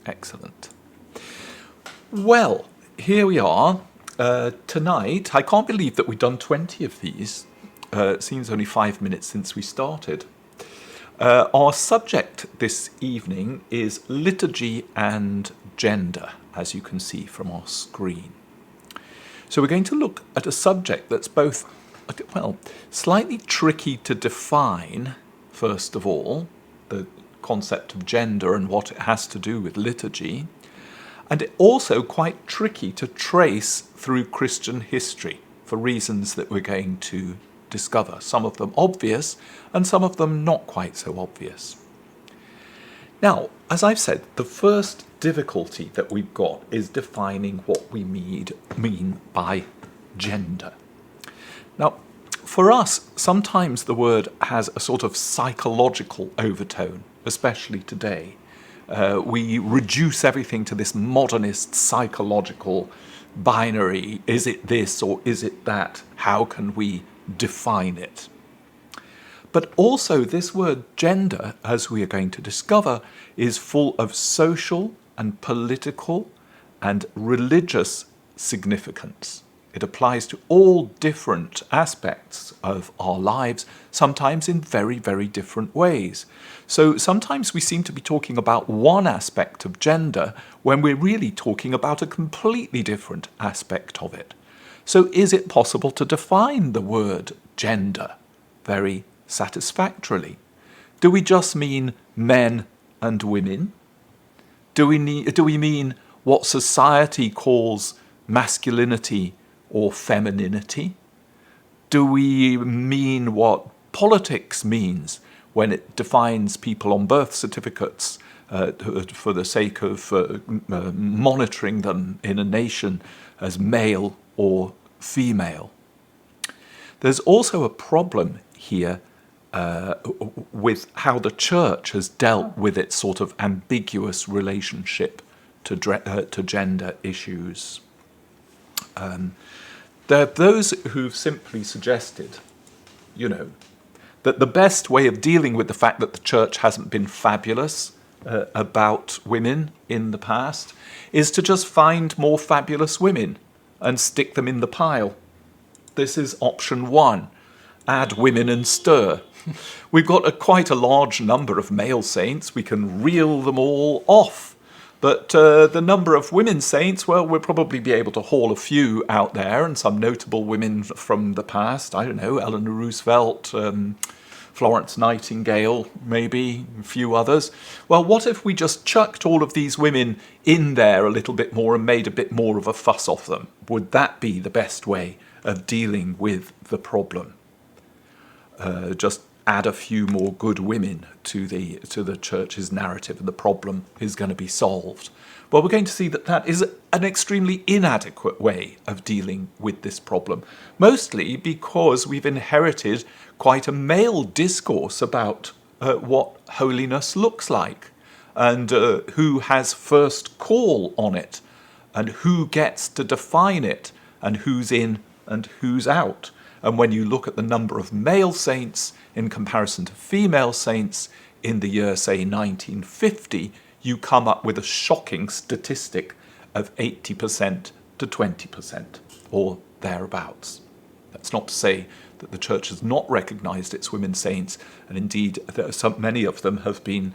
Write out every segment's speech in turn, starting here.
Excellent. Well, here we are. Tonight, I can't believe that we've done 20 of these. It seems only 5 minutes since we started. Our subject this evening is liturgy and gender, as you can see from our screen. So we're going to look at a subject that's both, well, slightly tricky to define, first of all, the concept of gender and what it has to do with liturgy, and also quite tricky to trace through Christian history for reasons that we're going to discover, some of them obvious and some of them not quite so obvious. Now, as I've said, the first difficulty that we've got is defining what we mean by gender. Now, for us, sometimes the word has a sort of psychological overtone, especially today. We reduce everything to this modernist psychological binary. Is it this or is it that? How can we define it? But also this word gender, as we are going to discover, is full of social and political and religious significance. It applies to all different aspects of our lives, sometimes in very, very different ways. So sometimes we seem to be talking about one aspect of gender when we're really talking about a completely different aspect of it. So is it possible to define the word gender very satisfactorily? Do we just mean men and women? Do we mean what society calls masculinity or femininity? Do we mean what politics means when it defines people on birth certificates for the sake of monitoring them in a nation as male or female? There's also a problem here with how the church has dealt with its sort of ambiguous relationship to gender issues. There are those who've simply suggested, that the best way of dealing with the fact that the church hasn't been fabulous about women in the past is to just find more fabulous women and stick them in the pile. This is option one. Add women and stir. We've got quite a large number of male saints. We can reel them all off. But the number of women saints, well, we'll probably be able to haul a few out there, and some notable women from the past. I don't know, Eleanor Roosevelt, Florence Nightingale, maybe, a few others. Well, what if we just chucked all of these women in there a little bit more and made a bit more of a fuss of them? Would that be the best way of dealing with the problem? Just add a few more good women to the church's narrative and the problem is going to be solved. Well, we're going to see that is an extremely inadequate way of dealing with this problem, mostly because we've inherited quite a male discourse about what holiness looks like and who has first call on it and who gets to define it and who's in and who's out. And when you look at the number of male saints in comparison to female saints in the year, say, 1950, you come up with a shocking statistic of 80% to 20%, or thereabouts. That's not to say that the church has not recognised its women saints, and indeed many of them have been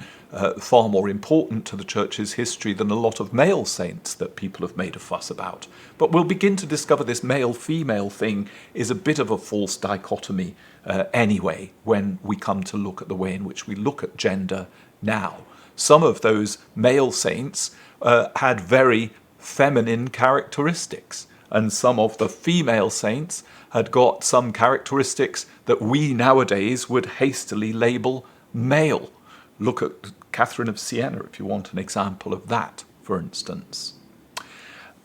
far more important to the church's history than a lot of male saints that people have made a fuss about. But we'll begin to discover this male-female thing is a bit of a false dichotomy anyway when we come to look at the way in which we look at gender now. Some of those male saints had very feminine characteristics, and some of the female saints had got some characteristics that we nowadays would hastily label male. Look at Catherine of Siena if you want an example of that, for instance.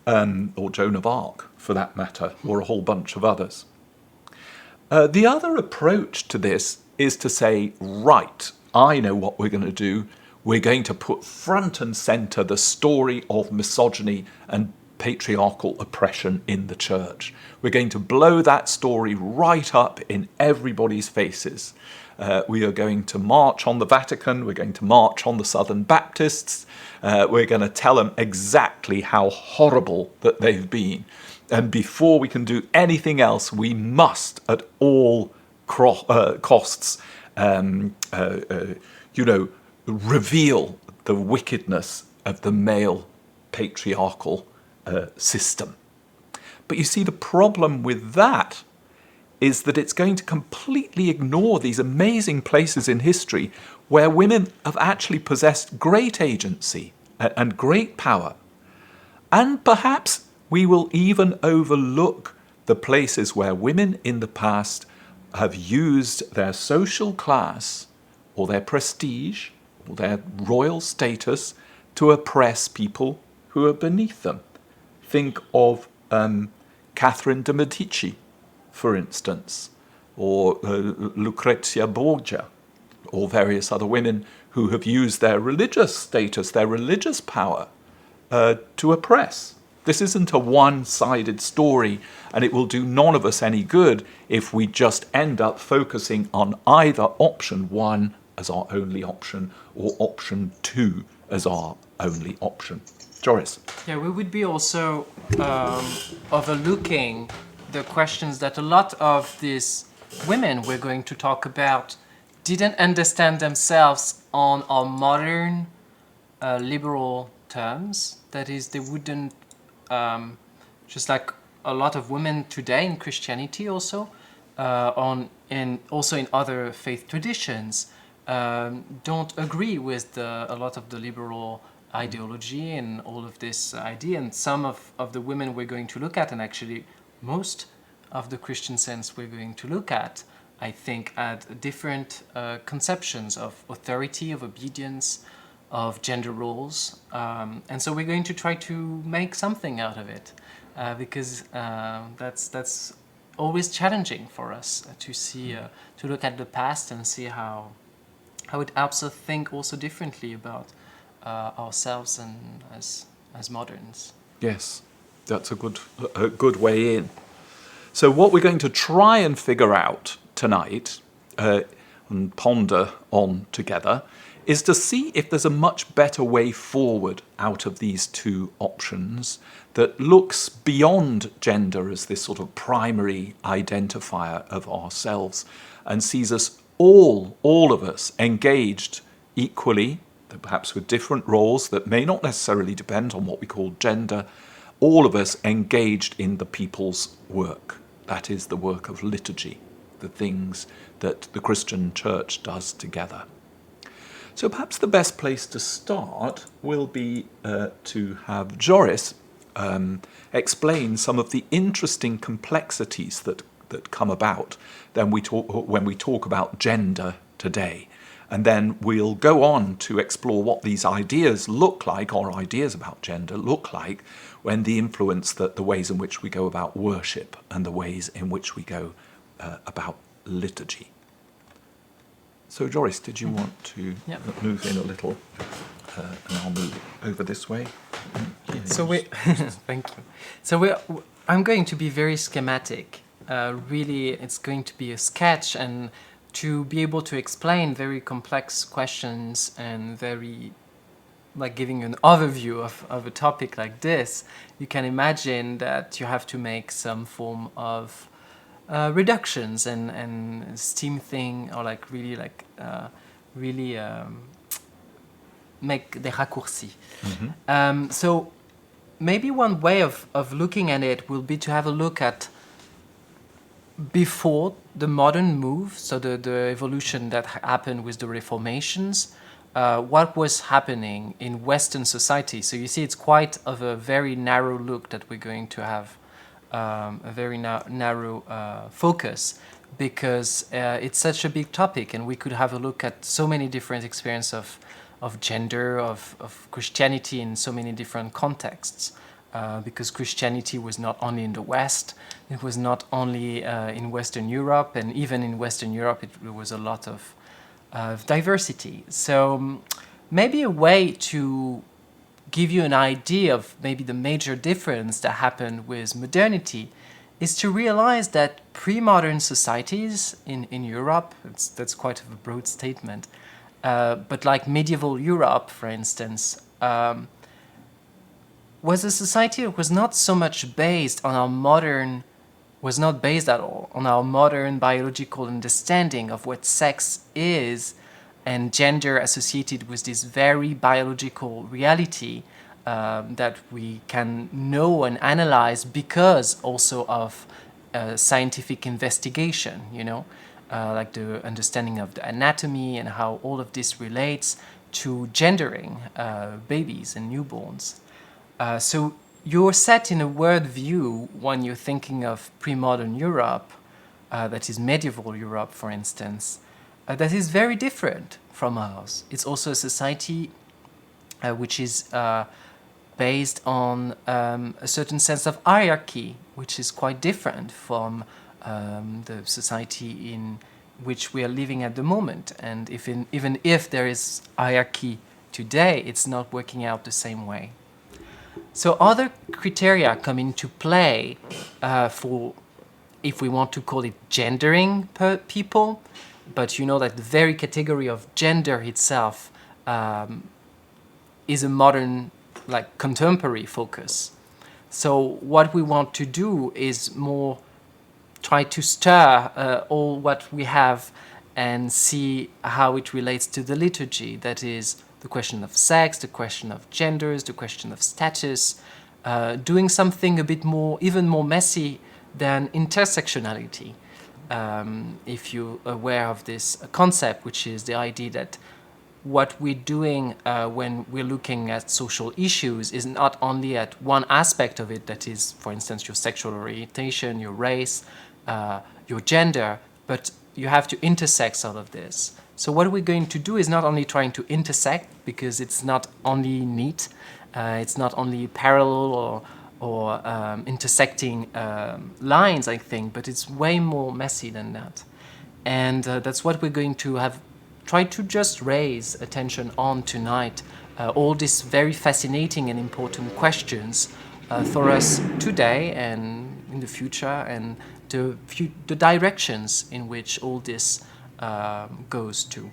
Or Joan of Arc, for that matter, or a whole bunch of others. The other approach to this is to say, right, I know what we're going to do. We're going to put front and centre the story of misogyny and patriarchal oppression in the church. We're going to blow that story right up in everybody's faces. We are going to march on the Vatican. We're going to march on the Southern Baptists. We're going to tell them exactly how horrible that they've been. And before we can do anything else, we must, at all costs, reveal the wickedness of the male patriarchal system. But you see, the problem with that is that it's going to completely ignore these amazing places in history where women have actually possessed great agency and great power. And perhaps we will even overlook the places where women in the past have used their social class or their prestige or their royal status to oppress people who are beneath them. Think of Catherine de' Medici, for instance, or Lucrezia Borgia, or various other women who have used their religious status, their religious power, to oppress. This isn't a one-sided story, and it will do none of us any good if we just end up focusing on either option 1 as our only option or option 2 as our only option. Joris? Yeah, we would be also overlooking the questions that a lot of these women we're going to talk about didn't understand themselves on our modern liberal terms. That is, they wouldn't, just like a lot of women today in Christianity also, also in other faith traditions, don't agree with a lot of the liberal ideology and all of this idea. And some of the women we're going to look at, and actually most of the Christian saints we're going to look at, I think, had different conceptions of authority, of obedience, of gender roles. And so we're going to try to make something out of it, because that's always challenging for us to see, to look at the past and see how it helps us think also differently about ourselves and as moderns. Yes, that's a good way in. So what we're going to try and figure out tonight and ponder on together is to see if there's a much better way forward out of these two options that looks beyond gender as this sort of primary identifier of ourselves and sees us all of us engaged equally, perhaps with different roles that may not necessarily depend on what we call gender, all of us engaged in the people's work. That is the work of liturgy, the things that the Christian Church does together. So perhaps the best place to start will be to have Joris explain some of the interesting complexities that come about when we talk about gender today. And then we'll go on to explore what these ideas look like, or ideas about gender look like, when they influence the ways in which we go about worship and the ways in which we go about liturgy. So Joris, did you want to move in a little? And I'll move over this way. So thank you. So I'm going to be very schematic. Really, it's going to be a sketch, and to be able to explain very complex questions and very, like, giving an overview of a topic like this, you can imagine that you have to make some form of reductions and steam thing, or really make des raccourcis. Mm-hmm. So maybe one way of looking at it will be to have a look at before the modern move, so the evolution that happened with the Reformations, what was happening in Western society. So you see, it's quite of a very narrow look that we're going to have, a very narrow focus, because it's such a big topic, and we could have a look at so many different experiences of gender, of Christianity in so many different contexts. Because Christianity was not only in the West, it was not only in Western Europe, and even in Western Europe it was a lot of diversity. So maybe a way to give you an idea of maybe the major difference that happened with modernity is to realize that pre-modern societies in Europe, that's quite a broad statement, but like medieval Europe, for instance, was a society that was not so much based on our modern, was not based at all on our modern biological understanding of what sex is and gender associated with this very biological reality that we can know and analyze because also of scientific investigation, you know, like the understanding of the anatomy and how all of this relates to gendering babies and newborns. So you're set in a worldview when you're thinking of pre-modern Europe, that is medieval Europe, for instance, that is very different from ours. It's also a society which is based on a certain sense of hierarchy, which is quite different from the society in which we are living at the moment. And even if there is hierarchy today, it's not working out the same way. So other criteria come into play for, if we want to call it gendering people, but you know that the very category of gender itself is a modern, like contemporary focus. So what we want to do is more try to stir all what we have and see how it relates to the liturgy. That is the question of sex, the question of genders, the question of status, doing something a bit more, even more messy than intersectionality. If you're aware of this concept, which is the idea that what we're doing when we're looking at social issues is not only at one aspect of it, that is, for instance, your sexual orientation, your race, your gender, but you have to intersect all of this. So what we're going to do is not only trying to intersect, because it's not only neat, it's not only parallel or intersecting lines, I think, but it's way more messy than that. And that's what we're going to have tried to just raise attention on tonight, all these very fascinating and important questions for us today and in the future, and the directions in which all this goes to.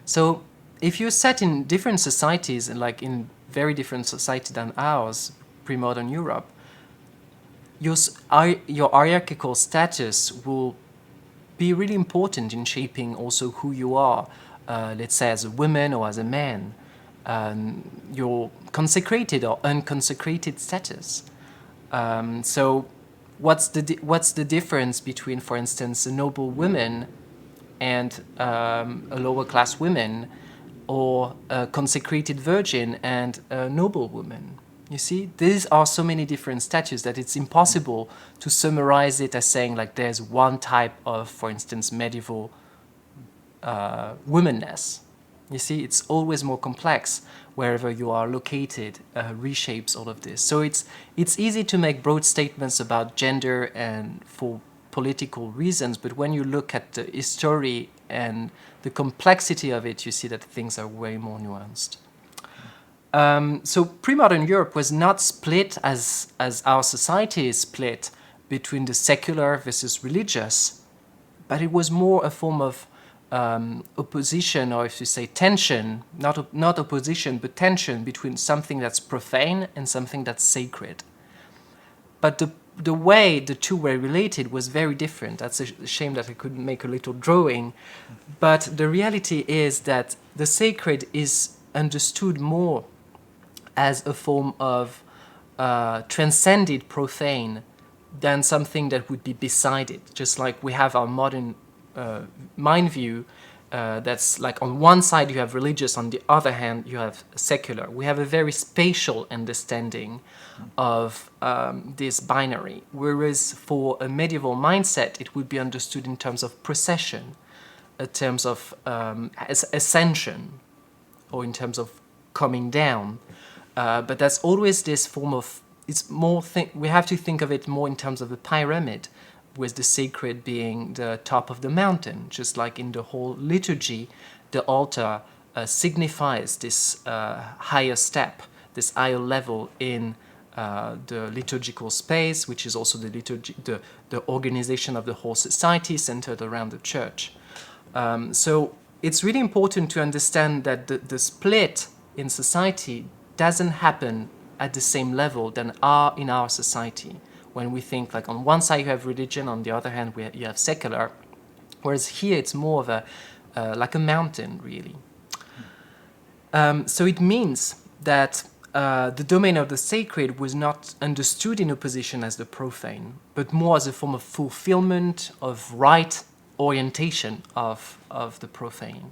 So if you're set in different societies, and like in very different society than ours, pre-modern Europe, your hierarchical status will be really important in shaping also who you are, let's say as a woman or as a man, your consecrated or unconsecrated status. So what's the difference between, for instance, a noble woman and a lower class woman, or a consecrated virgin and a noble woman? You see, these are so many different statues that it's impossible to summarize it as saying like there's one type of, for instance, medieval womanness. You see, it's always more complex wherever you are located, reshapes all of this. So it's easy to make broad statements about gender and for political reasons, but when you look at the history and the complexity of it, you see that things are way more nuanced. So pre-modern Europe was not split as our society is split between the secular versus religious, but it was more a form of opposition, or if you say tension, not opposition, but tension between something that's profane and something that's sacred. But the way the two were related was very different. That's a shame that I couldn't make a little drawing, but the reality is that the sacred is understood more as a form of transcended profane than something that would be beside it. Just like we have our modern mind view, that's like on one side you have religious, on the other hand you have secular. We have a very spatial understanding of this binary, whereas for a medieval mindset it would be understood in terms of procession, in terms of ascension, or in terms of coming down. But that's always this form of, it's more, we have to think of it more in terms of a pyramid, with the sacred being the top of the mountain. Just like in the whole liturgy, the altar signifies this higher step, this higher level in the liturgical space, which is also the organization of the whole society centered around the church. So it's really important to understand that the split in society doesn't happen at the same level than in our society. When we think like on one side you have religion, on the other hand you have secular, whereas here it's more of like a mountain, really. So it means that the domain of the sacred was not understood in opposition as the profane, but more as a form of fulfillment, of right orientation of the profane.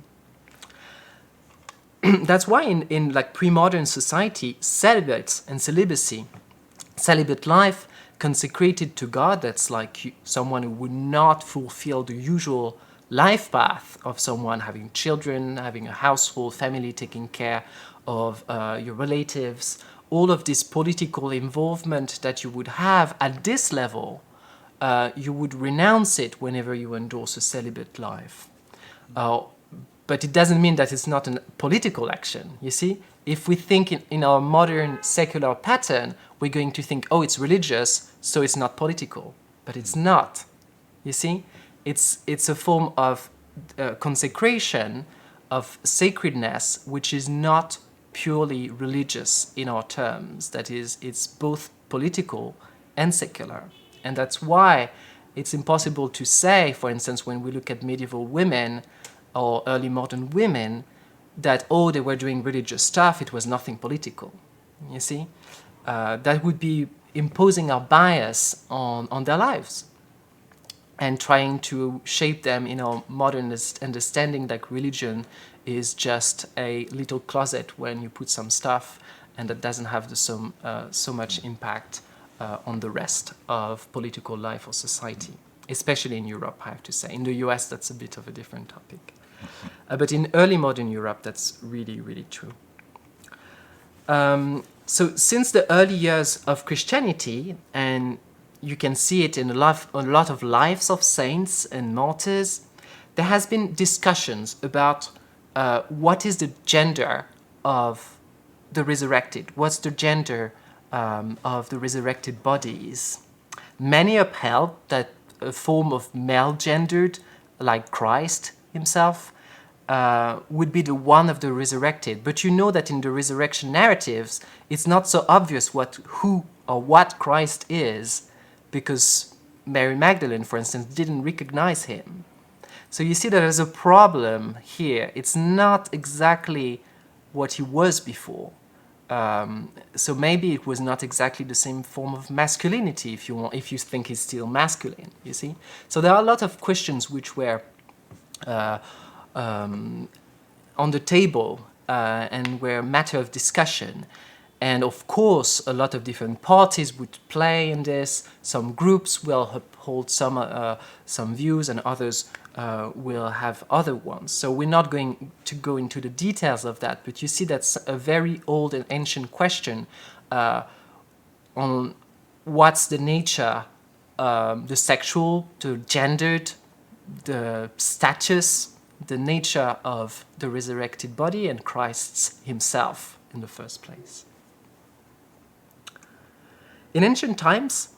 That's why in like pre-modern society, celibates and celibacy, celibate life consecrated to God, that's like someone who would not fulfill the usual life path of someone having children, having a household, family, taking care of your relatives, all of this political involvement that you would have at this level, you would renounce it whenever you endorse a celibate life. But it doesn't mean that it's not a political action, you see? If we think in our modern secular pattern, we're going to think, oh, it's religious, so it's not political. But it's not, you see? It's a form of consecration, of sacredness, which is not purely religious in our terms. That is, it's both political and secular. And that's why it's impossible to say, for instance, when we look at medieval women or early modern women, that, oh, they were doing religious stuff, it was nothing political, you see? That would be imposing our bias on their lives and trying to shape them in our modern understanding that religion is just a little closet when you put some stuff and that doesn't have so much impact on the rest of political life or society, especially in Europe, I have to say. In the US, that's a bit of a different topic. But in early modern Europe, that's really, really true. So since the early years of Christianity, and you can see it in a lot of lives of saints and martyrs, there has been discussions about what is the gender of the resurrected, what's the gender of the resurrected bodies. Many upheld that a form of male-gendered, like Christ himself, would be the one of the resurrected. But you know that in the resurrection narratives, it's not so obvious who or what Christ is, because Mary Magdalene, for instance, didn't recognize him. So you see that there's a problem here. It's not exactly what he was before. So maybe it was not exactly the same form of masculinity, if you think he's still masculine, you see? So there are a lot of questions which were on the table and were matter of discussion. And of course, a lot of different parties would play in this. Some groups will uphold some views and others will have other ones. So we're not going to go into the details of that, but you see that's a very old and ancient question on what's the nature, the sexual, the gendered, the status, the nature of the resurrected body and Christ himself in the first place. In ancient times,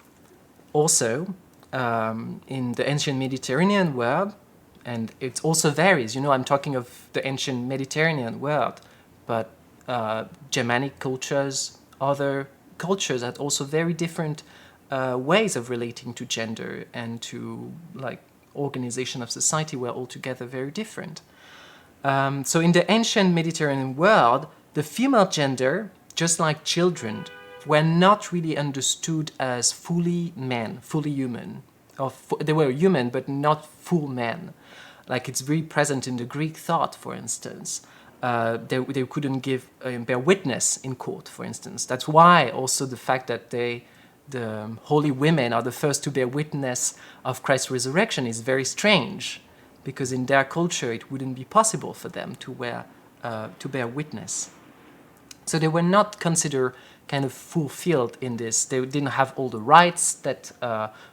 also, in the ancient Mediterranean world, and it also varies, I'm talking of the ancient Mediterranean world, but Germanic cultures, other cultures had also very different ways of relating to gender and to organization of society were altogether very different. So in the ancient Mediterranean world, the female gender, just like children, were not really understood as fully men, fully human. They were human, but not full men. Like it's very present in the Greek thought, for instance. They couldn't bear witness in court, for instance. That's why also the fact that the holy women are the first to bear witness of Christ's resurrection is very strange, because in their culture it wouldn't be possible for them to bear witness. So they were not considered kind of fulfilled in this. They didn't have all the rights that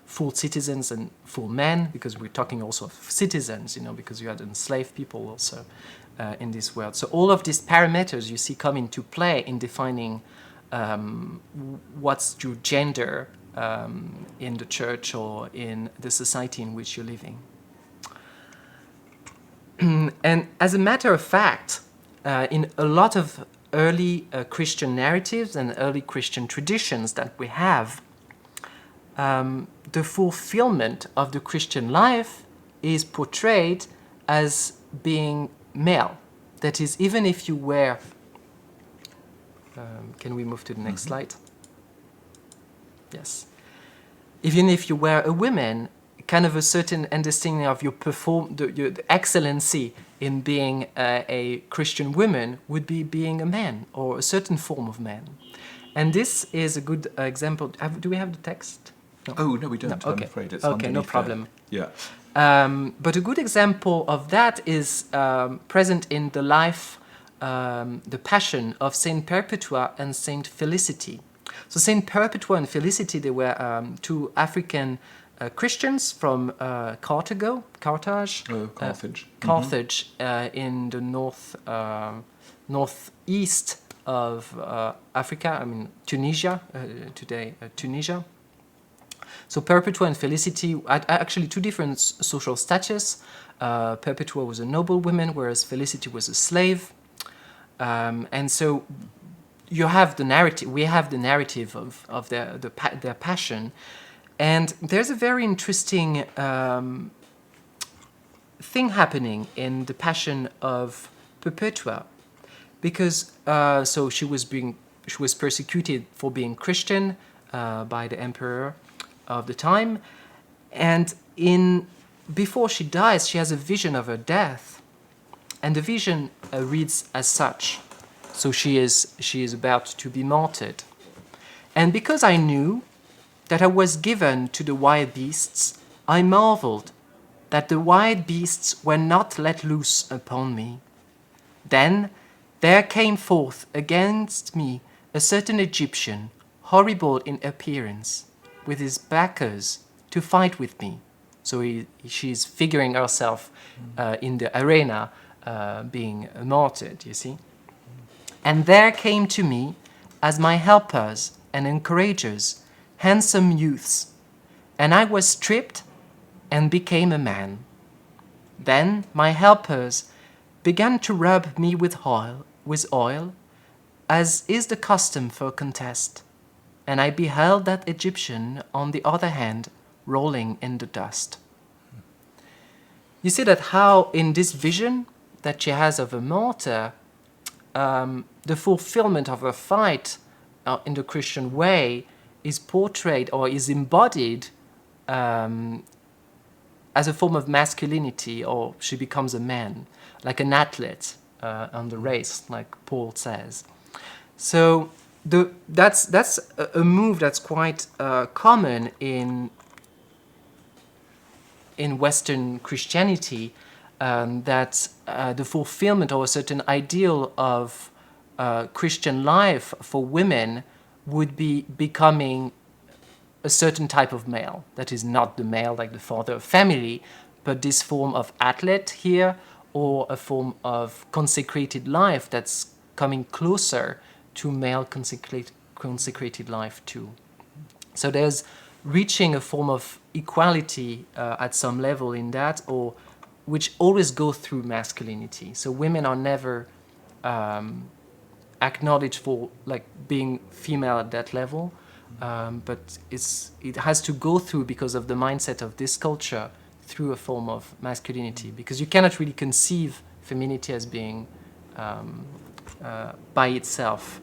full citizens and full men, because we're talking also of citizens, because you had enslaved people also in this world. So all of these parameters you see come into play in defining what's your gender in the church or in the society in which you're living. And as a matter of fact, in a lot of early Christian narratives and early Christian traditions that we have, the fulfillment of the Christian life is portrayed as being male. That is, even if you wear... can we move to the next slide? Yes. Even if you were a woman, kind of a certain understanding of your the excellency in being a Christian woman would be being a man, or a certain form of man. And this is a good example. Do we have the text? No. Oh, no, we don't. No, okay. I'm afraid it's okay, no underneath problem. there. Yeah. But a good example of that is present in the life, the passion of Saint Perpetua and Saint Felicity. So Saint Perpetua and Felicity, they were two African Christians from Carthage. Oh, Carthage. Carthage in the northeast of Africa. I mean Tunisia today. Tunisia. So Perpetua and Felicity had actually two different social status. Perpetua was a noble woman, whereas Felicity was a slave. And so you have the narrative. We have the narrative of their passion, and there's a very interesting thing happening in the passion of Perpetua, because so she was persecuted for being Christian by the emperor of the time, and before she dies, she has a vision of her death, and the vision reads as such. So she is about to be martyred. And because I knew that I was given to the wild beasts, I marveled that the wild beasts were not let loose upon me. Then there came forth against me a certain Egyptian, horrible in appearance, with his backers, to fight with me. So she's figuring herself in the arena being martyred, you see. And there came to me, as my helpers and encouragers, handsome youths, and I was stripped and became a man. Then my helpers began to rub me with oil, as is the custom for a contest, and I beheld that Egyptian, on the other hand, rolling in the dust. You see that how in this vision that she has of a martyr, the fulfillment of her fight in the Christian way is portrayed or is embodied as a form of masculinity, or she becomes a man, like an athlete on the race, like Paul says. So that's a move that's quite common in Western Christianity, that the fulfillment or a certain ideal of Christian life for women would be becoming a certain type of male. That is not the male like the father of family, but this form of athlete here, or a form of consecrated life that's coming closer to male consecrated life too. So there's reaching a form of equality at some level in that, or which always go through masculinity. So women are never acknowledged for like being female at that level, but it has to go through, because of the mindset of this culture, through a form of masculinity, because you cannot really conceive femininity as being by itself.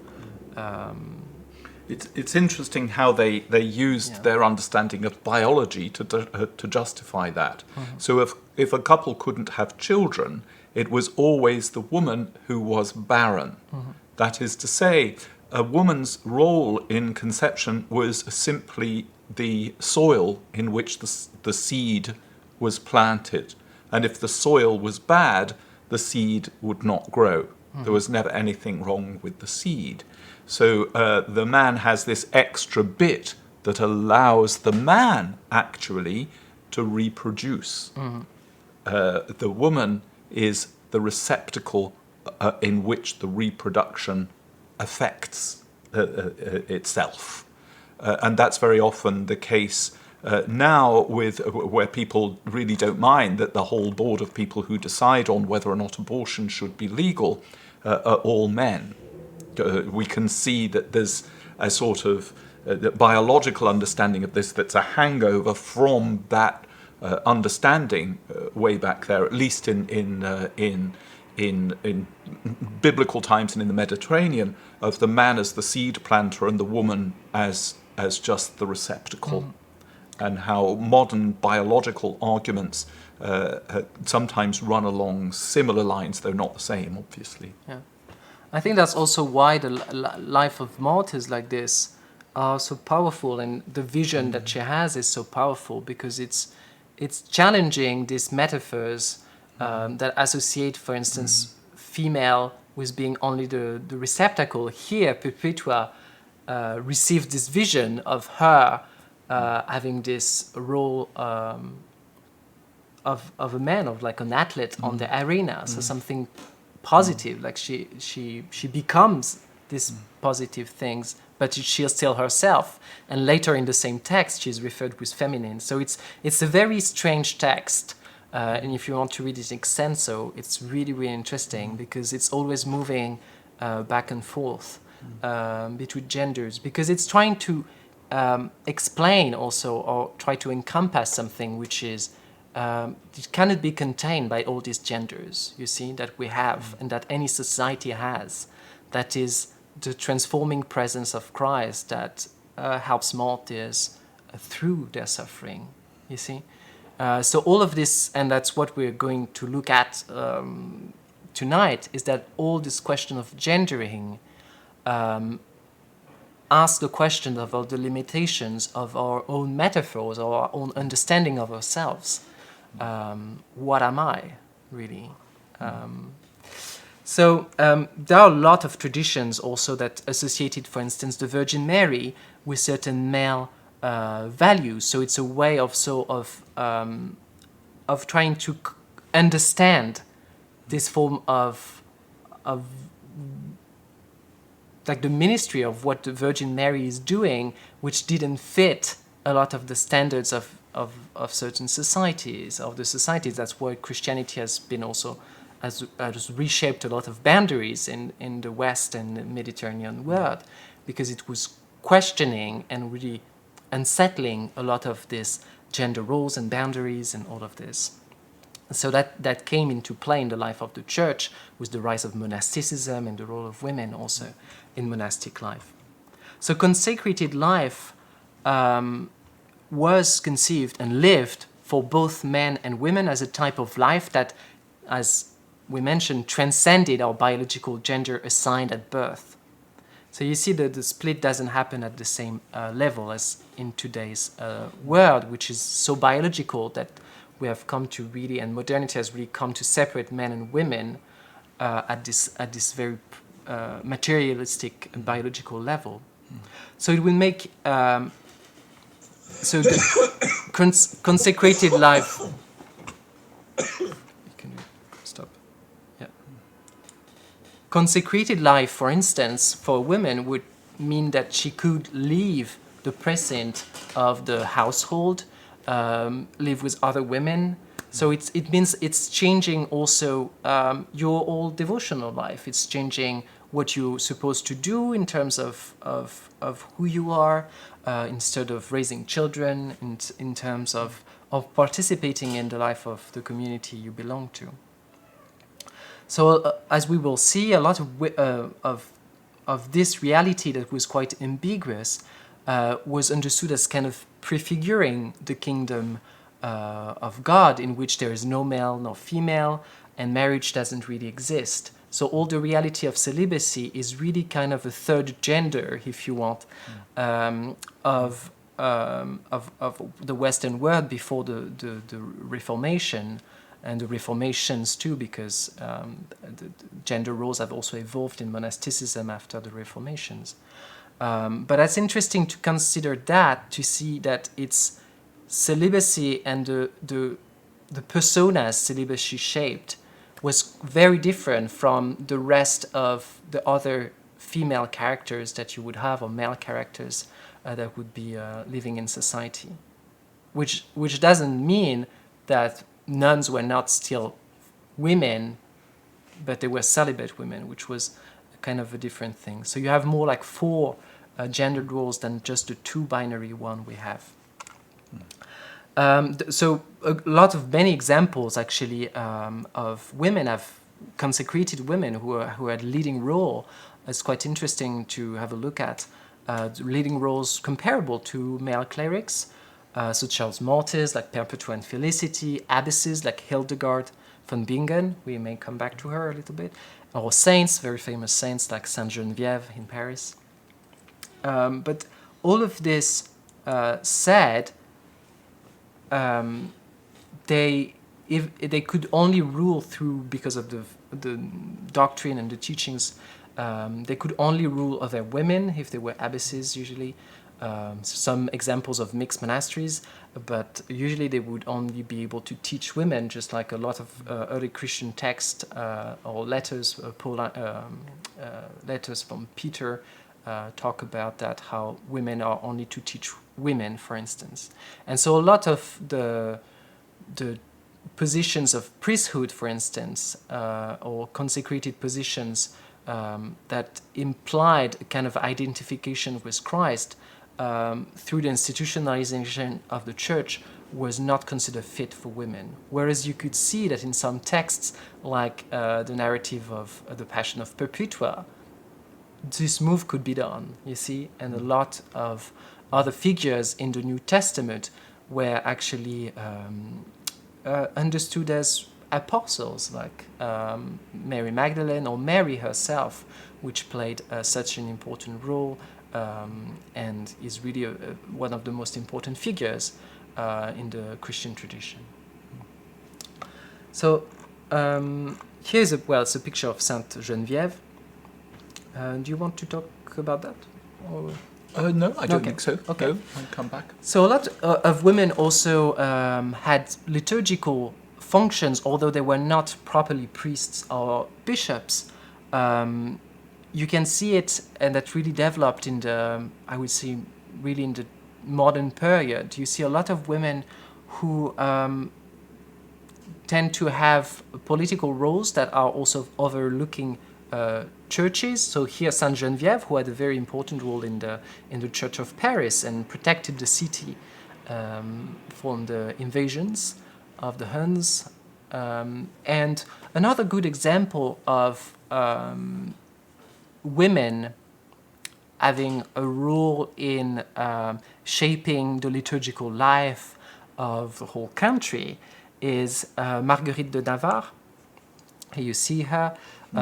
It's interesting how they used their understanding of biology to justify that. Mm-hmm. So if a couple couldn't have children, it was always the woman who was barren. Mm-hmm. That is to say, a woman's role in conception was simply the soil in which the seed was planted. And if the soil was bad, the seed would not grow. Mm-hmm. There was never anything wrong with the seed. So the man has this extra bit that allows the man actually to reproduce. Mm-hmm. The woman is the receptacle in which the reproduction affects itself. And that's very often the case now with where people really don't mind that the whole board of people who decide on whether or not abortion should be legal are all men. We can see that there's a sort of biological understanding of this that's a hangover from that understanding way back there, at least in biblical times and in the Mediterranean, of the man as the seed planter and the woman as just the receptacle, and how modern biological arguments sometimes run along similar lines, though not the same, obviously. Yeah. I think that's also why the life of martyrs like this are so powerful, and the vision that she has is so powerful, because it's challenging these metaphors that associate, for instance, female with being only the receptacle. Here, Perpetua received this vision of her having this role of a man, of like an athlete on the arena, so something positive, like she becomes these positive things, but she's still herself. And later in the same text, she's referred with feminine. So it's a very strange text. And if you want to read it in extenso, it's really, really interesting, because it's always moving back and forth between genders, because it's trying to explain also, or try to encompass something which is it cannot be contained by all these genders, you see, that we have and that any society has. That is the transforming presence of Christ that helps martyrs through their suffering, you see. So all of this, and that's what we're going to look at tonight, is that all this question of gendering asks the question of all the limitations of our own metaphors, or our own understanding of ourselves. What am I, really? So there are a lot of traditions also that associated, for instance, the Virgin Mary with certain male values. So it's a way of trying to understand this form of like the ministry of what the Virgin Mary is doing, which didn't fit a lot of the standards of certain societies, of the societies. That's why Christianity has been also has reshaped a lot of boundaries in the West and the Mediterranean world, because it was questioning and really unsettling a lot of these gender roles and boundaries and all of this. So that came into play in the life of the church with the rise of monasticism and the role of women also in monastic life. So consecrated life was conceived and lived for both men and women as a type of life that, as we mentioned, transcended our biological gender assigned at birth. So you see that the split doesn't happen at the same level as in today's world, which is so biological that we have come to really, and modernity has really come to separate men and women at this very materialistic and biological level. So it will make so the consecrated life. Can you stop? Yeah. Consecrated life, for instance, for a woman would mean that she could leave the precinct of the household, live with other women. So it means it's changing also your whole devotional life. It's changing what you're supposed to do in terms of who you are, instead of raising children, in terms of participating in the life of the community you belong to. So as we will see, a lot of this reality that was quite ambiguous was understood as kind of prefiguring the kingdom of God, in which there is no male nor female, and marriage doesn't really exist. So all the reality of celibacy is really kind of a third gender, if you want, of the Western world before the Reformation, and the Reformations too, because the gender roles have also evolved in monasticism after the Reformations. But that's interesting to consider that, to see that it's celibacy and the personas celibacy shaped was very different from the rest of the other female characters that you would have, or male characters that would be living in society. Which doesn't mean that nuns were not still women, but they were celibate women, which was kind of a different thing. So you have more like 4 gendered roles than just the 2 binary one we have. So many examples actually of women consecrated women who had leading role. It's quite interesting to have a look at leading roles comparable to male clerics, such as martyrs like Perpetua and Felicity, abbesses like Hildegard von Bingen, we may come back to her a little bit, or saints, very famous saints like Saint Geneviève in Paris. But all of this said, they could only rule through, because of the doctrine and the teachings, they could only rule over women if they were abbesses usually. Some examples of mixed monasteries, but usually they would only be able to teach women, just like a lot of early Christian texts or letters, letters from Peter talk about that, how women are only to teach women, for instance. And so a lot of the positions of priesthood, for instance, or consecrated positions that implied a kind of identification with Christ, through the institutionalization of the church, was not considered fit for women. Whereas you could see that in some texts, like the narrative of the Passion of Perpetua, this move could be done, you see, and a lot of other figures in the New Testament were actually understood as apostles, like Mary Magdalene or Mary herself, which played such an important role and is really one of the most important figures in the Christian tradition. So here's it's a picture of Saint Geneviève. Do you want to talk about that? Or? No, I don't think so. Okay. No, I'll come back. So a lot of women also had liturgical functions, although they were not properly priests or bishops. You can see it, and that really developed in the, I would say, really in the modern period. You see a lot of women who tend to have political roles that are also overlooking churches. So here, Saint Geneviève, who had a very important role in the Church of Paris and protected the city from the invasions of the Huns. And another good example of women having a role in shaping the liturgical life of the whole country is Marguerite de Davar. Here you see her.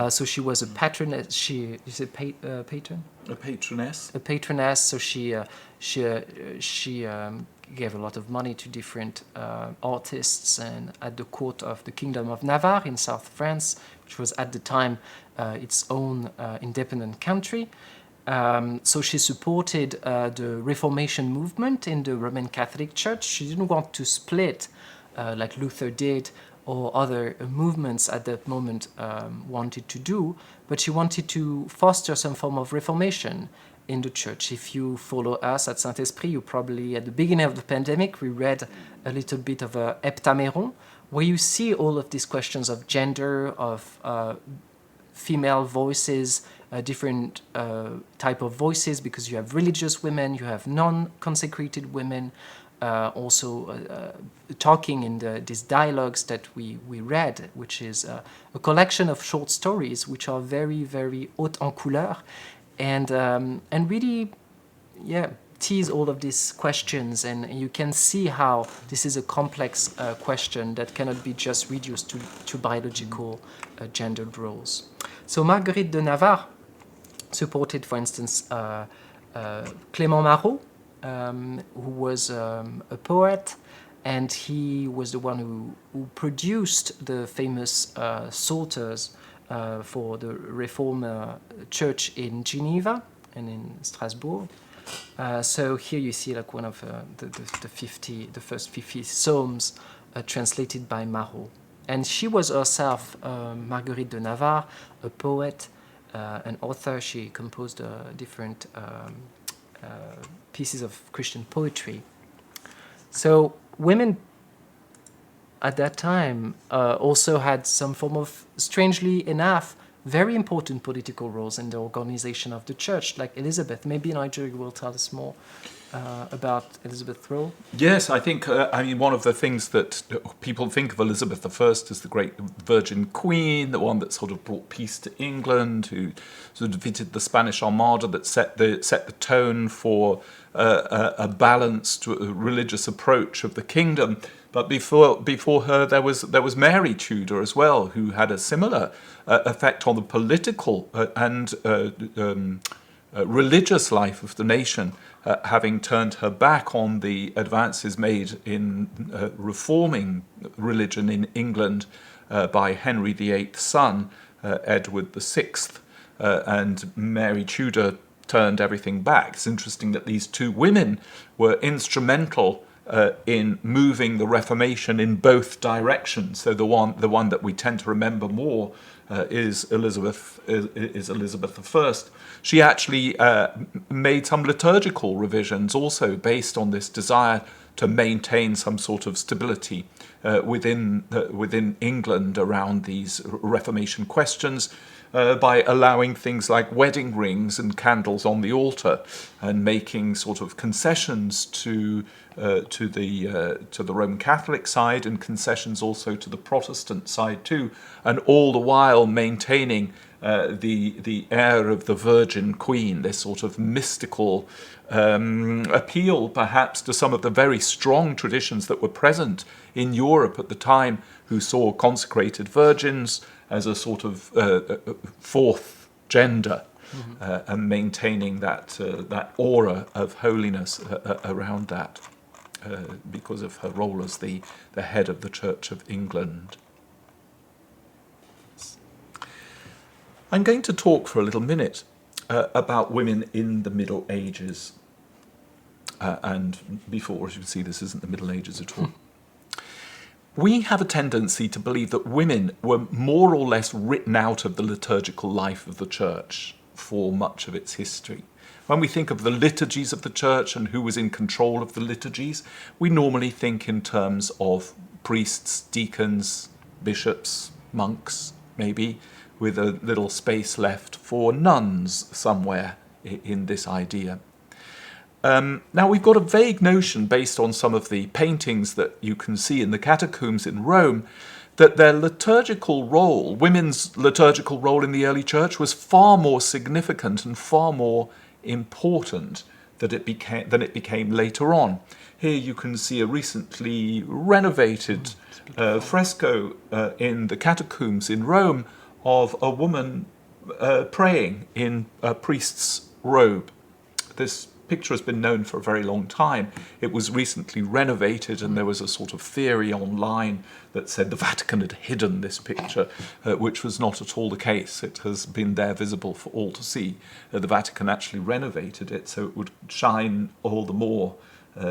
So she was a patroness. She is a patron. A patroness. A patroness. So she gave a lot of money to different artists and at the court of the Kingdom of Navarre in South France, which was at the time its own independent country. So she supported the Reformation movement in the Roman Catholic Church. She didn't want to split like Luther did, or other movements at that moment wanted to do, but she wanted to foster some form of reformation in the church. If you follow us at Saint-Esprit, you probably, at the beginning of the pandemic, we read a little bit of Heptameron, where you see all of these questions of gender, of female voices, different type of voices, because you have religious women, you have non-consecrated women, also talking in these dialogues that we read, which is a collection of short stories which are very, very haute en couleur, and really, tease all of these questions, and you can see how this is a complex question that cannot be just reduced to biological gendered roles. So Marguerite de Navarre supported, for instance, Clément Marot, who was a poet, and he was the one who produced the famous Psalters for the Reformed Church in Geneva and in Strasbourg. So here you see like one of the first 50 psalms translated by Marot. And she was herself, Marguerite de Navarre, a poet, an author. She composed different pieces of Christian poetry. So women at that time also had some form of, strangely enough, very important political roles in the organization of the church, like Elizabeth. Maybe Nigel will tell us more about Elizabeth's role. Yes, I think, one of the things that people think of Elizabeth I as the great Virgin Queen, the one that sort of brought peace to England, who sort of defeated the Spanish Armada, that set the tone for a balanced religious approach of the kingdom. But before her, there was Mary Tudor as well, who had a similar effect on the political and religious life of the nation, having turned her back on the advances made in reforming religion in England by Henry VIII's son, Edward VI, and Mary Tudor turned everything back. It's interesting that these two women were instrumental in moving the Reformation in both directions. So the one that we tend to remember more is Elizabeth I. She actually made some liturgical revisions also based on this desire to maintain some sort of stability within England around these Reformation questions, by allowing things like wedding rings and candles on the altar, and making sort of concessions to the Roman Catholic side, and concessions also to the Protestant side too, and all the while maintaining the air of the Virgin Queen, this sort of mystical appeal perhaps to some of the very strong traditions that were present in Europe at the time, who saw consecrated virgins as a sort of fourth gender, and maintaining that aura of holiness around that, because of her role as the head of the Church of England. I'm going to talk for a little minute about women in the Middle Ages. And before, as you can see, this isn't the Middle Ages at all. We have a tendency to believe that women were more or less written out of the liturgical life of the Church for much of its history. When we think of the liturgies of the Church and who was in control of the liturgies, we normally think in terms of priests, deacons, bishops, monks, maybe, with a little space left for nuns somewhere in this idea. Now, we've got a vague notion based on some of the paintings that you can see in the catacombs in Rome, that their liturgical role, women's liturgical role in the early church, was far more significant and far more important than it became later on. Here you can see a recently renovated fresco in the catacombs in Rome of a woman praying in a priest's robe. This picture has been known for a very long time. It was recently renovated, and there was a sort of theory online that said the Vatican had hidden this picture, which was not at all the case. It has been there visible for all to see. The Vatican actually renovated it so it would shine all the more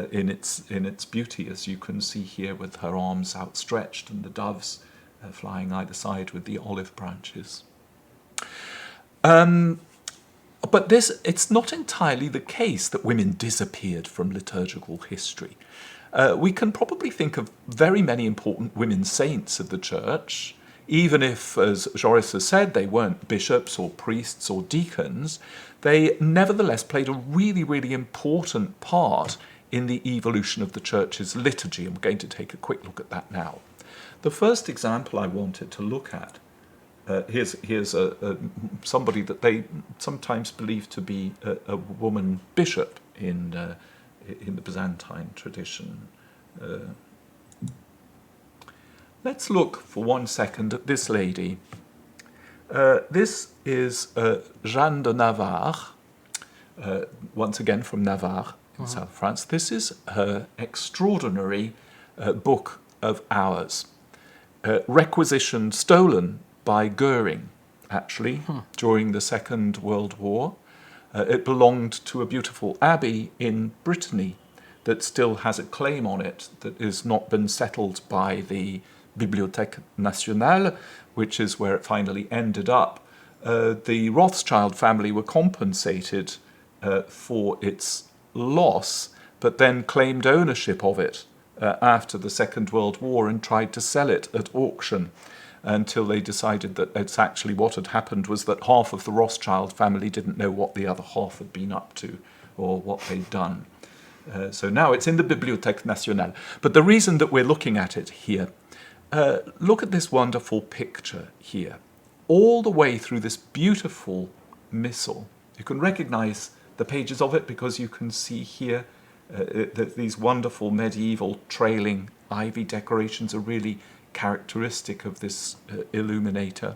in its beauty, as you can see here, with her arms outstretched and the doves flying either side with the olive branches. But it's not entirely the case that women disappeared from liturgical history. We can probably think of very many important women saints of the Church, even if, as Joris has said, they weren't bishops or priests or deacons. They nevertheless played a really, really important part in the evolution of the Church's liturgy. I'm going to take a quick look at that now. The first example I wanted to look at, here's somebody that they sometimes believe to be a woman bishop in the Byzantine tradition. Let's look for 1 second at this lady. This is Jeanne de Navarre, once again from Navarre in South France. This is her extraordinary book of hours, requisitioned, stolen by Goering, actually, during the Second World War. It belonged to a beautiful abbey in Brittany that still has a claim on it that has not been settled by the Bibliothèque Nationale, which is where it finally ended up the Rothschild family were compensated for its loss, but then claimed ownership of it after the Second World War and tried to sell it at auction until they decided that it's actually what had happened was that half of the Rothschild family didn't know what the other half had been up to or what they'd done. So now it's in the Bibliothèque Nationale. But the reason that we're looking at it here, look at this wonderful picture here. All the way through this beautiful missal, you can recognize the pages of it because you can see here these wonderful medieval trailing ivy decorations are really characteristic of this illuminator.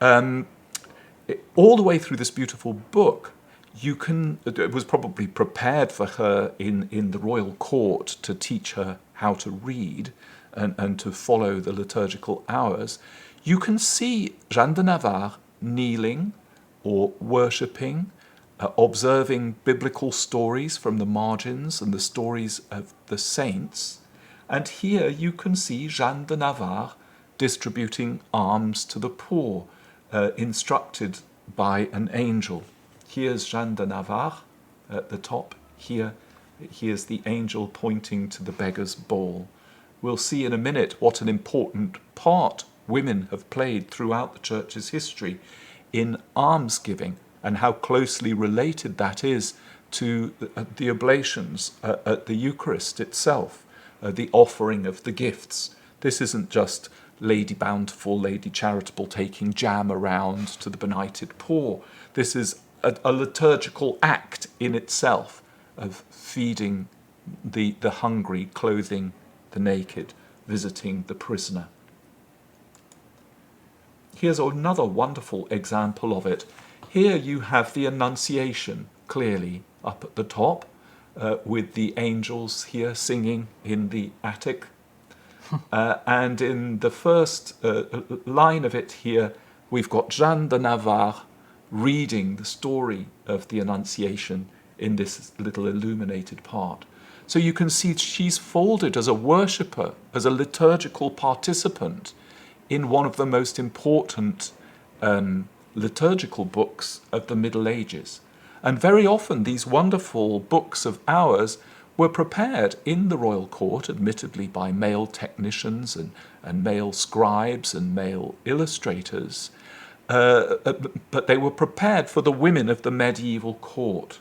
All the way through this beautiful book, it was probably prepared for her in the royal court to teach her how to read and to follow the liturgical hours. You can see Jeanne de Navarre kneeling or worshipping, observing biblical stories from the margins and the stories of the saints. And here you can see Jeanne de Navarre distributing alms to the poor, instructed by an angel. Here's Jeanne de Navarre at the top. Here's the angel pointing to the beggar's bowl. We'll see in a minute what an important part women have played throughout the Church's history in almsgiving and how closely related that is to the oblations at the Eucharist itself, the offering of the gifts. This isn't just Lady Bountiful, Lady Charitable taking jam around to the benighted poor. This is a liturgical act in itself of feeding the hungry, clothing the naked, visiting the prisoner. Here's another wonderful example of it. Here you have the Annunciation clearly up at the top, with the angels here singing in the attic. And in the first line of it here, we've got Jeanne de Navarre reading the story of the Annunciation in this little illuminated part. So you can see she's folded as a worshipper, as a liturgical participant in one of the most important liturgical books of the Middle Ages. And very often these wonderful books of hours were prepared in the royal court, admittedly by male technicians and male scribes and male illustrators, but they were prepared for the women of the medieval court.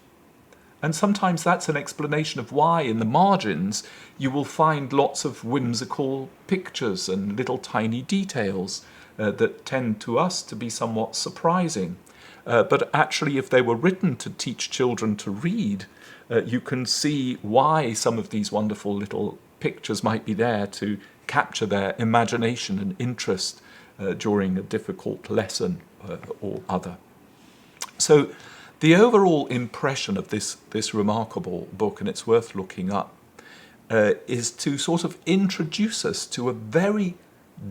And sometimes that's an explanation of why in the margins you will find lots of whimsical pictures and little tiny details that tend to us to be somewhat surprising. But actually, if they were written to teach children to read, you can see why some of these wonderful little pictures might be there to capture their imagination and interest during a difficult lesson or other. So the overall impression of this remarkable book, and it's worth looking up, is to sort of introduce us to a very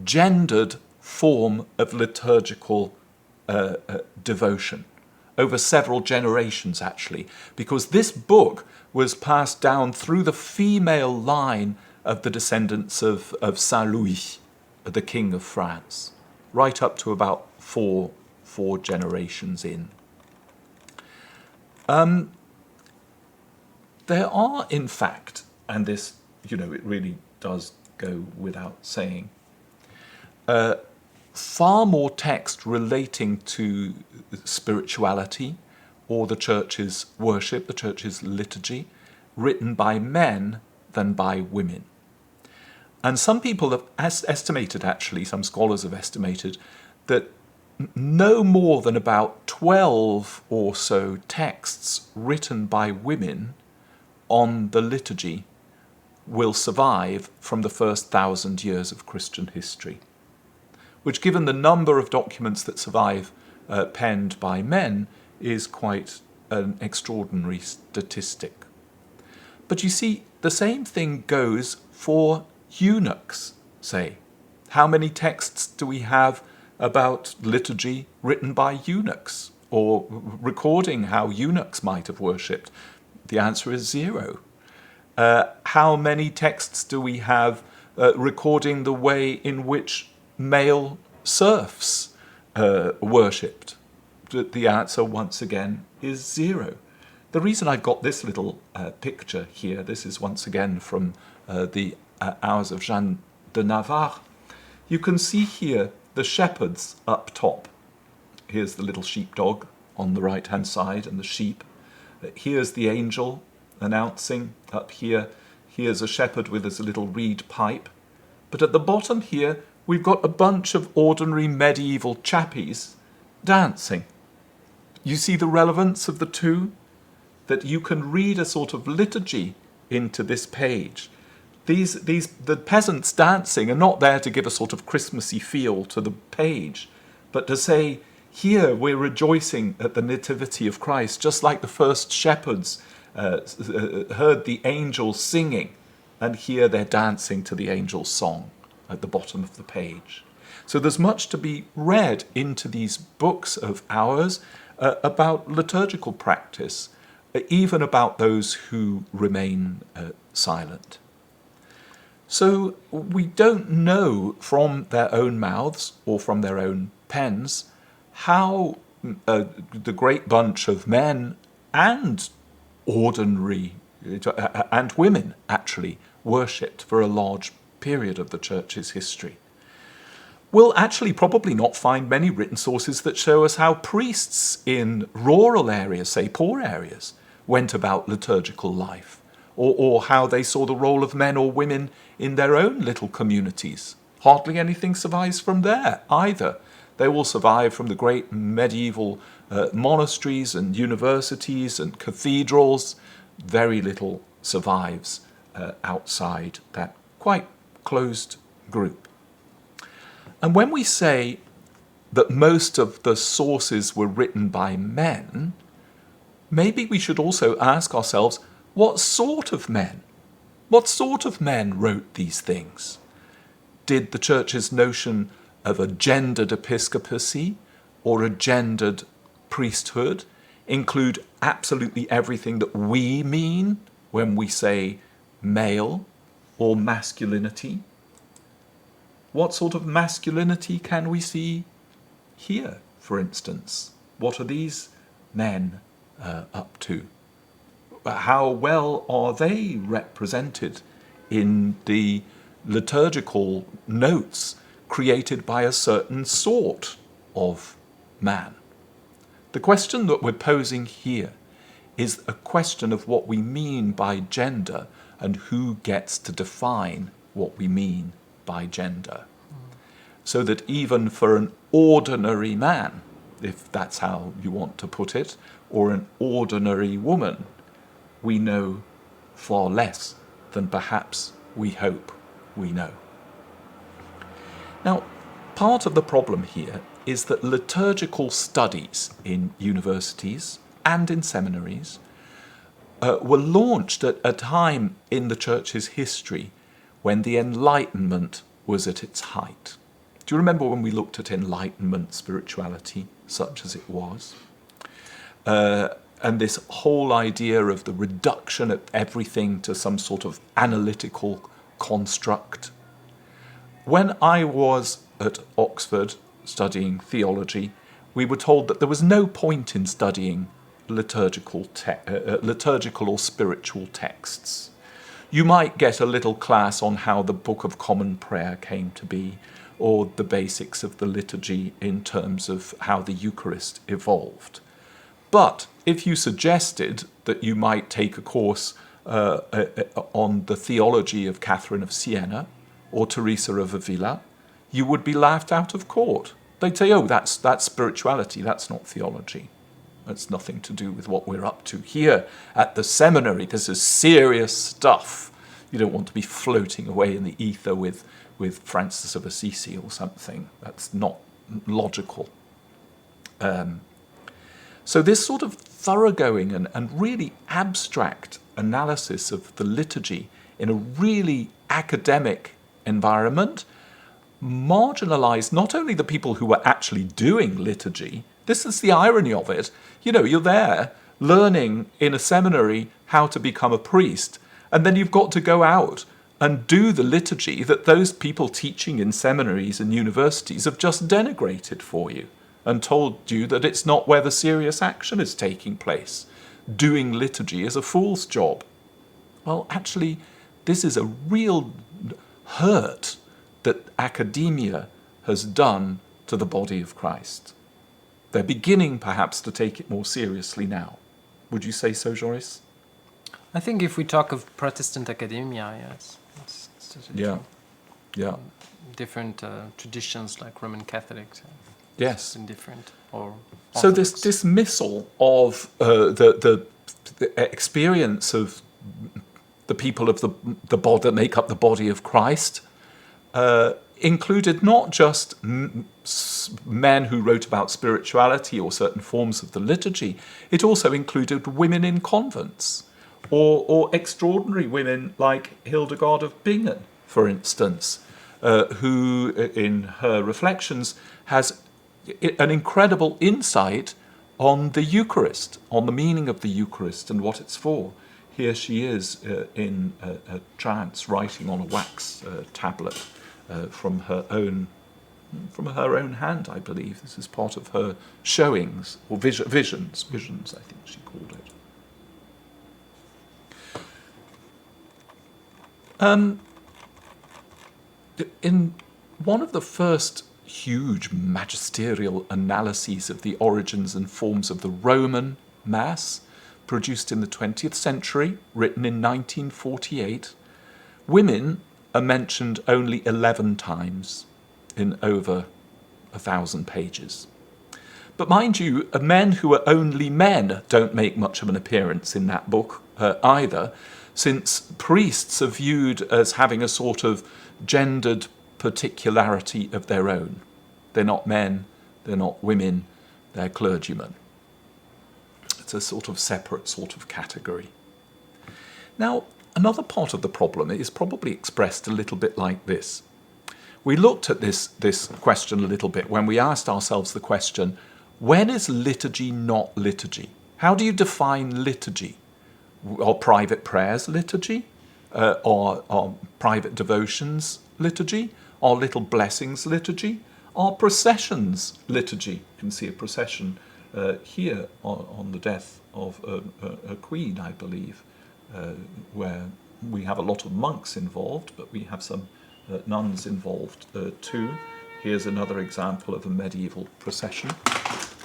gendered form of liturgical devotion over several generations, actually, because this book was passed down through the female line of the descendants of Saint Louis, the King of France, right up to about four generations in. There are, in fact, and this, it really does go without saying, far more text relating to spirituality or the Church's worship, the Church's liturgy, written by men than by women. And some people have estimated, actually, some scholars have estimated, that no more than about 12 or so texts written by women on the liturgy will survive from the first 1,000 years of Christian history, which, given the number of documents that survive penned by men, is quite an extraordinary statistic. But you see, the same thing goes for eunuchs, say. How many texts do we have about liturgy written by eunuchs, or recording how eunuchs might have worshipped? The answer is 0. How many texts do we have recording the way in which male serfs worshipped? The answer, once again, is 0. The reason I've got this little picture here, this is once again from the Hours of Jeanne de Navarre. You can see here the shepherds up top. Here's the little sheepdog on the right-hand side and the sheep. Here's the angel announcing up here. Here's a shepherd with his little reed pipe. But at the bottom here, we've got a bunch of ordinary medieval chappies dancing. You see the relevance of the two? That you can read a sort of liturgy into this page. The peasants dancing are not there to give a sort of Christmassy feel to the page, but to say, here we're rejoicing at the nativity of Christ, just like the first shepherds heard the angels singing, and here they're dancing to the angel's song at the bottom of the page. So there's much to be read into these books of ours about liturgical practice, even about those who remain silent. So we don't know from their own mouths or from their own pens how the great bunch of men and ordinary and women actually worshipped for a large period of the Church's history. We'll actually probably not find many written sources that show us how priests in rural areas, say poor areas, went about liturgical life, or how they saw the role of men or women in their own little communities. Hardly anything survives from there either. They all survive from the great medieval monasteries and universities and cathedrals. Very little survives outside that quite closed group. And when we say that most of the sources were written by men, maybe we should also ask ourselves, what sort of men? What sort of men wrote these things? Did the Church's notion of a gendered episcopacy or a gendered priesthood include absolutely everything that we mean when we say male or masculinity? What sort of masculinity can we see here, for instance? What are these men up to? How well are they represented in the liturgical notes created by a certain sort of man? The question that we're posing here is a question of what we mean by gender and who gets to define what we mean by gender. So that even for an ordinary man, if that's how you want to put it, or an ordinary woman, we know far less than perhaps we hope we know. Now, part of the problem here is that liturgical studies in universities and in seminaries were launched at a time in the Church's history when the Enlightenment was at its height. Do you remember when we looked at Enlightenment spirituality, such as it was? And this whole idea of the reduction of everything to some sort of analytical construct. When I was at Oxford studying theology, we were told that there was no point in studying liturgical or spiritual texts. You might get a little class on how the Book of Common Prayer came to be, or the basics of the liturgy in terms of how the Eucharist evolved. But if you suggested that you might take a course on the theology of Catherine of Siena or Teresa of Avila, you would be laughed out of court. They'd say, oh, that's spirituality, that's not theology. That's nothing to do with what we're up to here at the seminary. This is serious stuff. You don't want to be floating away in the ether with Francis of Assisi or something. That's not logical. So this sort of thoroughgoing and really abstract analysis of the liturgy in a really academic environment marginalized not only the people who were actually doing liturgy. This is the irony of it. You know, you're there learning in a seminary how to become a priest, and then you've got to go out and do the liturgy that those people teaching in seminaries and universities have just denigrated for you. and told you that it's not where the serious action is taking place. Doing liturgy is a fool's job. Well, actually, this is a real hurt that academia has done to the body of Christ. They're beginning, perhaps, to take it more seriously now. Would you say so, Joris? I think if we talk of Protestant academia, yes, it's totally Yeah, true. yeah. Different traditions like Roman Catholics. Yes. And different or. So this Orthodox. dismissal of the experience of the people of the body that make up the body of Christ included not just men who wrote about spirituality or certain forms of the liturgy. It also included women in convents or extraordinary women like Hildegard of Bingen, for instance, who, in her reflections, has an incredible insight on the Eucharist, on the meaning of the Eucharist and what it's for. Here she is in a trance, writing on a wax tablet from her own hand, I believe. This is part of her showings, or visions, I think she called it. In one of the first huge magisterial analyses of the origins and forms of the Roman Mass, produced in the 20th century, written in 1948, women are mentioned only 11 times in over 1,000 pages. But mind you, men who are only men don't make much of an appearance in that book either, since priests are viewed as having a sort of gendered particularity of their own. They're not men, they're not women, they're clergymen. It's a sort of separate sort of category. Now, another part of the problem is probably expressed a little bit like this. We looked at this question a little bit when we asked ourselves the question, when is liturgy not liturgy? How do you define liturgy? Are private prayers liturgy? Are private devotions liturgy? Are little blessings liturgy? Are processions liturgy? You can see a procession here on the death of a queen, I believe, where we have a lot of monks involved, but we have some nuns involved too. Here's another example of a medieval procession.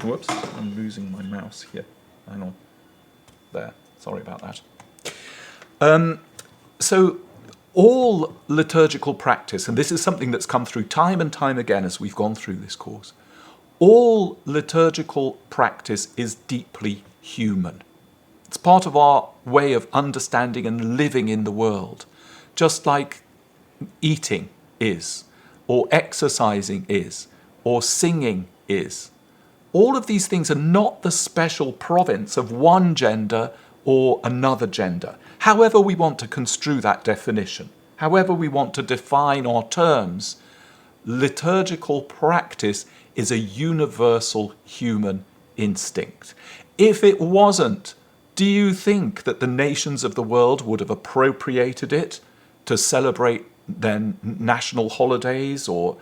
Whoops, I'm losing my mouse here. Hang on. There. Sorry about that. So all liturgical practice, and this is something that's come through time and time again as we've gone through this course, all liturgical practice is deeply human. It's part of our way of understanding and living in the world, just like eating is, or exercising is, or singing is. All of these things are not the special province of one gender or another gender, however we want to construe that definition, however we want to define our terms. Liturgical practice is a universal human instinct. If it wasn't, do you think that the nations of the world would have appropriated it to celebrate their national holidays or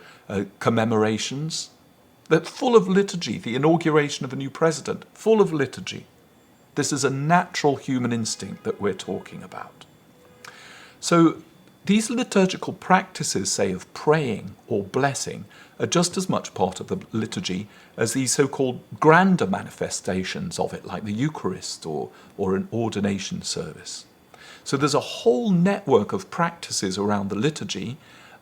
commemorations? They're full of liturgy. The inauguration of a new president, full of liturgy. This is a natural human instinct that we're talking about. So these liturgical practices, say, of praying or blessing, are just as much part of the liturgy as these so-called grander manifestations of it, like the Eucharist or an ordination service. So there's a whole network of practices around the liturgy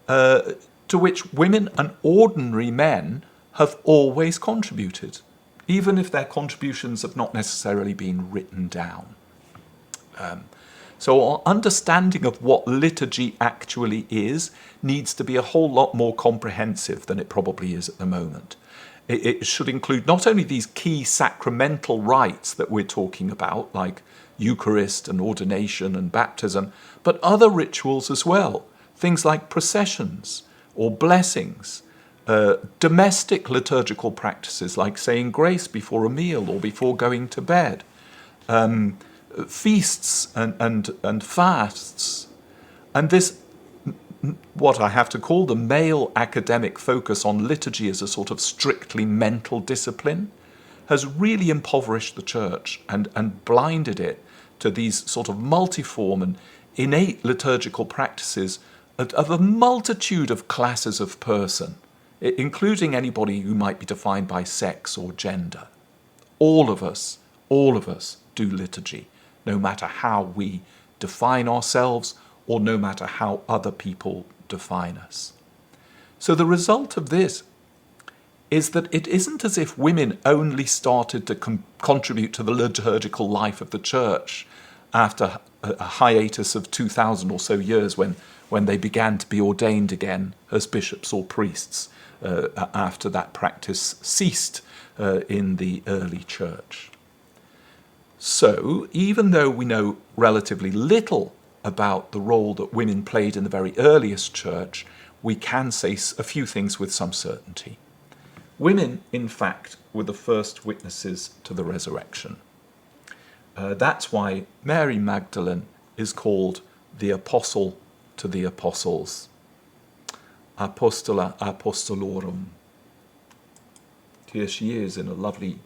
to which women and ordinary men have always contributed, even if their contributions have not necessarily been written down. So our understanding of what liturgy actually is needs to be a whole lot more comprehensive than it probably is at the moment. It should include not only these key sacramental rites that we're talking about, like Eucharist and ordination and baptism, but other rituals as well, things like processions or blessings, domestic liturgical practices like saying grace before a meal or before going to bed, feasts and fasts. And this what I have to call the male academic focus on liturgy as a sort of strictly mental discipline has really impoverished the church and blinded it to these sort of multiform and innate liturgical practices of a multitude of classes of person, including anybody who might be defined by sex or gender. All of us do liturgy, no matter how we define ourselves or no matter how other people define us. So the result of this is that it isn't as if women only started to contribute to the liturgical life of the church after a hiatus of 2,000 or so years when they began to be ordained again as bishops or priests after that practice ceased in the early church. So, even though we know relatively little about the role that women played in the very earliest church, we can say a few things with some certainty. Women, in fact, were the first witnesses to the resurrection. That's why Mary Magdalene is called the apostle to the apostles. Apostola apostolorum. Here she is in a lovely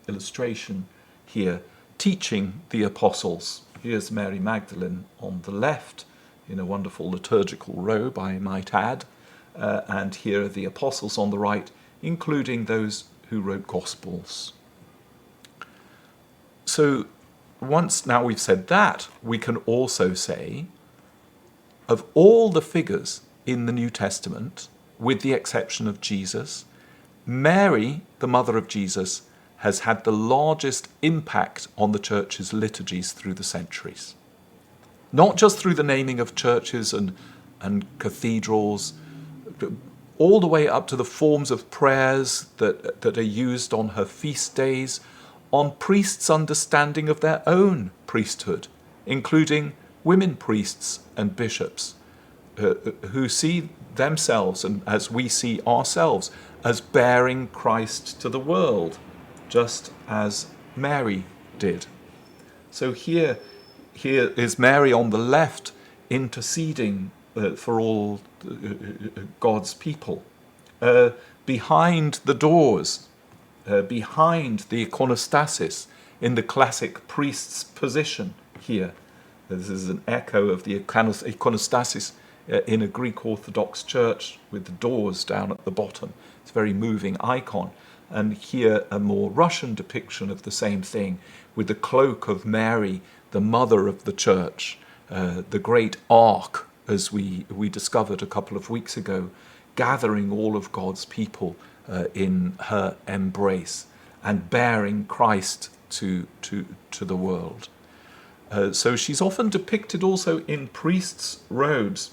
illustration here, teaching the apostles. Here's Mary Magdalene on the left, in a wonderful liturgical robe, I might add, and here are the apostles on the right, including those who wrote Gospels. So once now we've said that, we can also say, of all the figures in the New Testament, with the exception of Jesus, Mary, the mother of Jesus, has had the largest impact on the church's liturgies through the centuries. Not just through the naming of churches and cathedrals, all the way up to the forms of prayers that are used on her feast days, on priests' understanding of their own priesthood, including women priests and bishops, who see themselves, and as we see ourselves, as bearing Christ to the world, just as Mary did. So here is Mary on the left interceding for all God's people. Behind the doors, behind the iconostasis, in the classic priest's position here. This is an echo of the iconostasis in a Greek Orthodox church with the doors down at the bottom. It's a very moving icon. And here a more Russian depiction of the same thing with the cloak of Mary, the mother of the church, the great ark, as we discovered a couple of weeks ago, gathering all of God's people in her embrace and bearing Christ to the world. So she's often depicted also in priests' robes,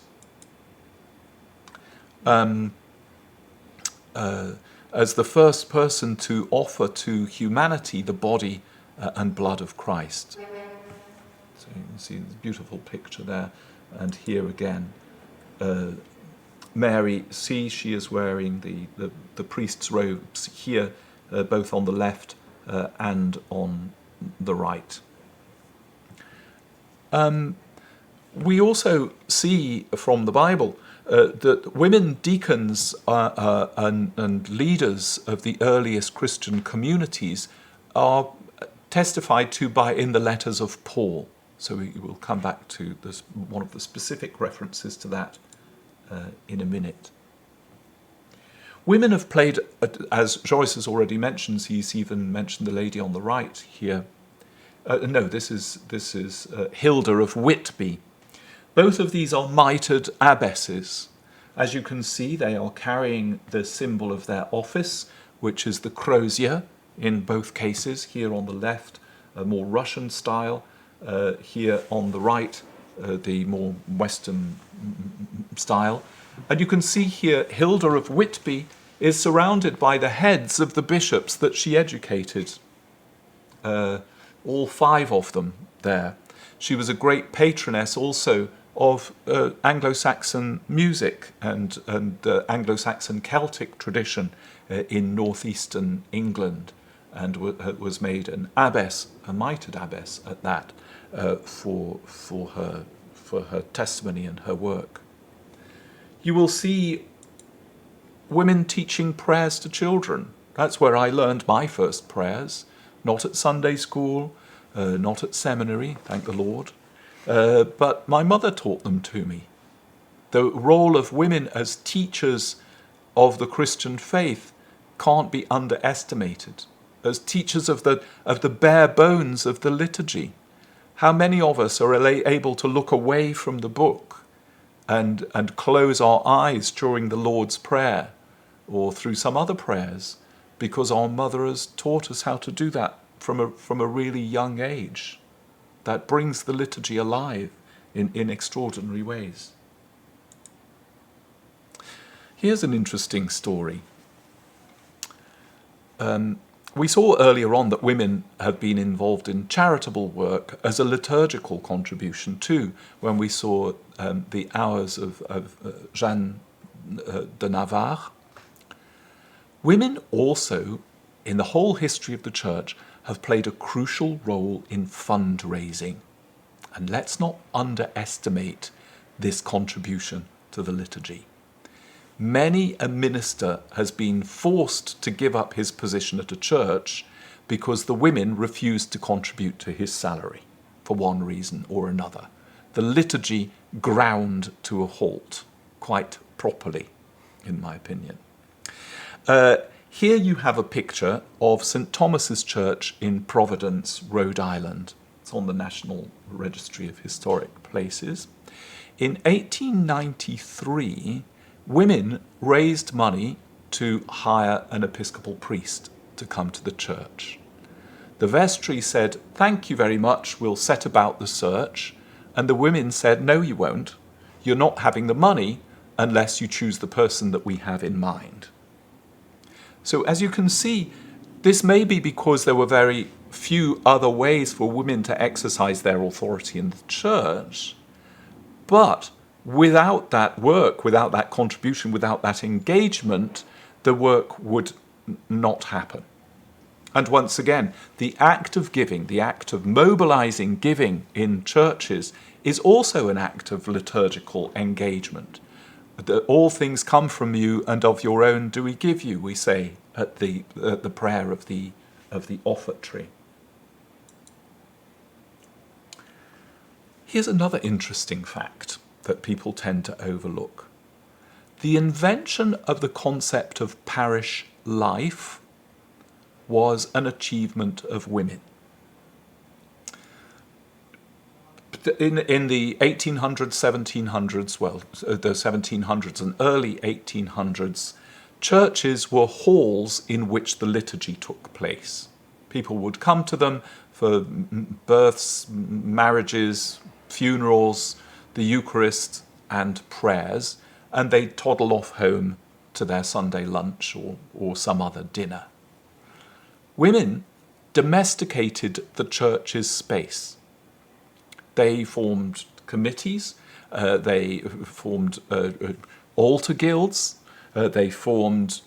as the first person to offer to humanity the body and blood of Christ. So you can see this beautiful picture there, and here again, Mary, see, she is wearing the priest's robes here, both on the left and on the right. We also see from the Bible that women deacons and leaders of the earliest Christian communities are testified to in the letters of Paul. So we will come back to one of the specific references to that in a minute. Women have played, as Joyce has already mentioned, he's even mentioned the lady on the right here. This is Hilda of Whitby. Both of these are mitred abbesses. As you can see, they are carrying the symbol of their office, which is the crozier in both cases. Here on the left, a more Russian style. Here on the right, the more Western style. And you can see here, Hilda of Whitby is surrounded by the heads of the bishops that she educated. All 5 of them there. She was a great patroness also of Anglo-Saxon music and Anglo-Saxon Celtic tradition in northeastern England, and was made an abbess, a mitred abbess at that, for for her testimony and her work. You will see women teaching prayers to children. That's where I learned my first prayers, not at Sunday school, not at seminary, thank the Lord, but my mother taught them to me. The role of women as teachers of the Christian faith can't be underestimated. As teachers of the bare bones of the liturgy, how many of us are able to look away from the book and close our eyes during the Lord's Prayer or through some other prayers because our mother has taught us how to do that from a really young age. That brings the liturgy alive in extraordinary ways. Here's an interesting story. We saw earlier on that women have been involved in charitable work as a liturgical contribution too, when we saw the hours of Jeanne de Navarre. Women also, in the whole history of the Church, have played a crucial role in fundraising. And let's not underestimate this contribution to the liturgy. Many a minister has been forced to give up his position at a church because the women refused to contribute to his salary for one reason or another. The liturgy ground to a halt, quite properly, in my opinion. Here you have a picture of St. Thomas's Church in Providence, Rhode Island. It's on the National Registry of Historic Places. In 1893, women raised money to hire an Episcopal priest to come to the church. The vestry said, "Thank you very much, we'll set about the search." And the women said, "No, you won't. You're not having the money unless you choose the person that we have in mind." So as you can see, this may be because there were very few other ways for women to exercise their authority in the church, but without that work, without that contribution, without that engagement, the work would not happen. And once again, the act of giving, the act of mobilizing giving in churches is also an act of liturgical engagement. All things come from you, and of your own do we give you, we say at the prayer of the offertory. Here's another interesting fact that people tend to overlook. The invention of the concept of parish life was an achievement of women. In the 1800s, 1700s, the 1700s and early 1800s, churches were halls in which the liturgy took place. People would come to them for births, marriages, funerals, the Eucharist and prayers, and they'd toddle off home to their Sunday lunch or some other dinner. Women domesticated the church's space. They formed committees, they formed altar guilds, they formed,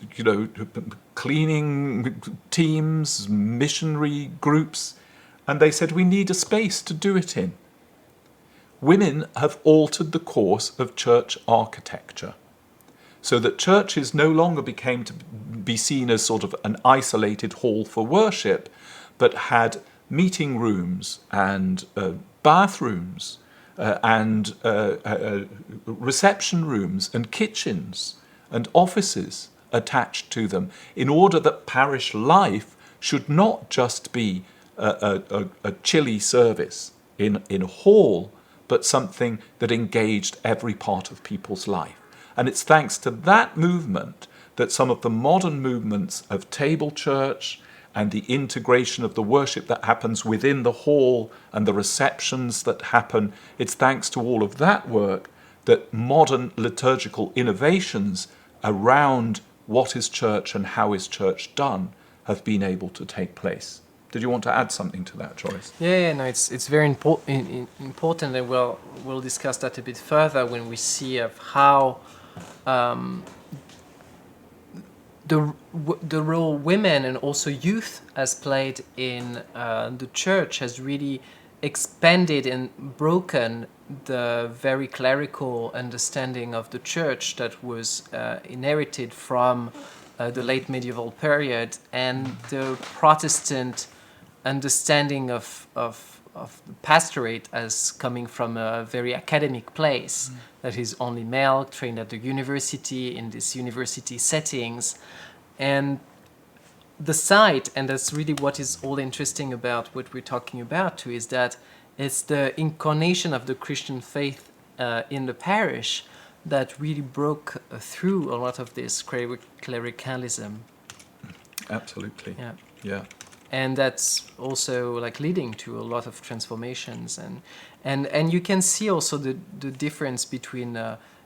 cleaning teams, missionary groups, and they said, we need a space to do it in. Women have altered the course of church architecture so that churches no longer became to be seen as sort of an isolated hall for worship, but had meeting rooms and bathrooms and reception rooms and kitchens and offices attached to them, in order that parish life should not just be a chilly service in a hall, but something that engaged every part of people's life. And it's thanks to that movement that some of the modern movements of table church and the integration of the worship that happens within the hall and the receptions that happen, it's thanks to all of that work that modern liturgical innovations around what is church and how is church done have been able to take place. Did you want to add something to that, Joyce? Yeah, no, it's very important, and we'll discuss that a bit further when we see of how the role women and also youth has played in the church has really expanded and broken the very clerical understanding of the church that was inherited from the late medieval period, and the Protestant understanding of the pastorate as coming from a very academic place that is only male, trained at the university in these university settings. And the site, and that's really what is all interesting about what we're talking about too, is that it's the incarnation of the Christian faith in the parish that really broke through a lot of this clericalism. Absolutely. Yeah. Yeah. And that's also like leading to a lot of transformations, and you can see also the difference between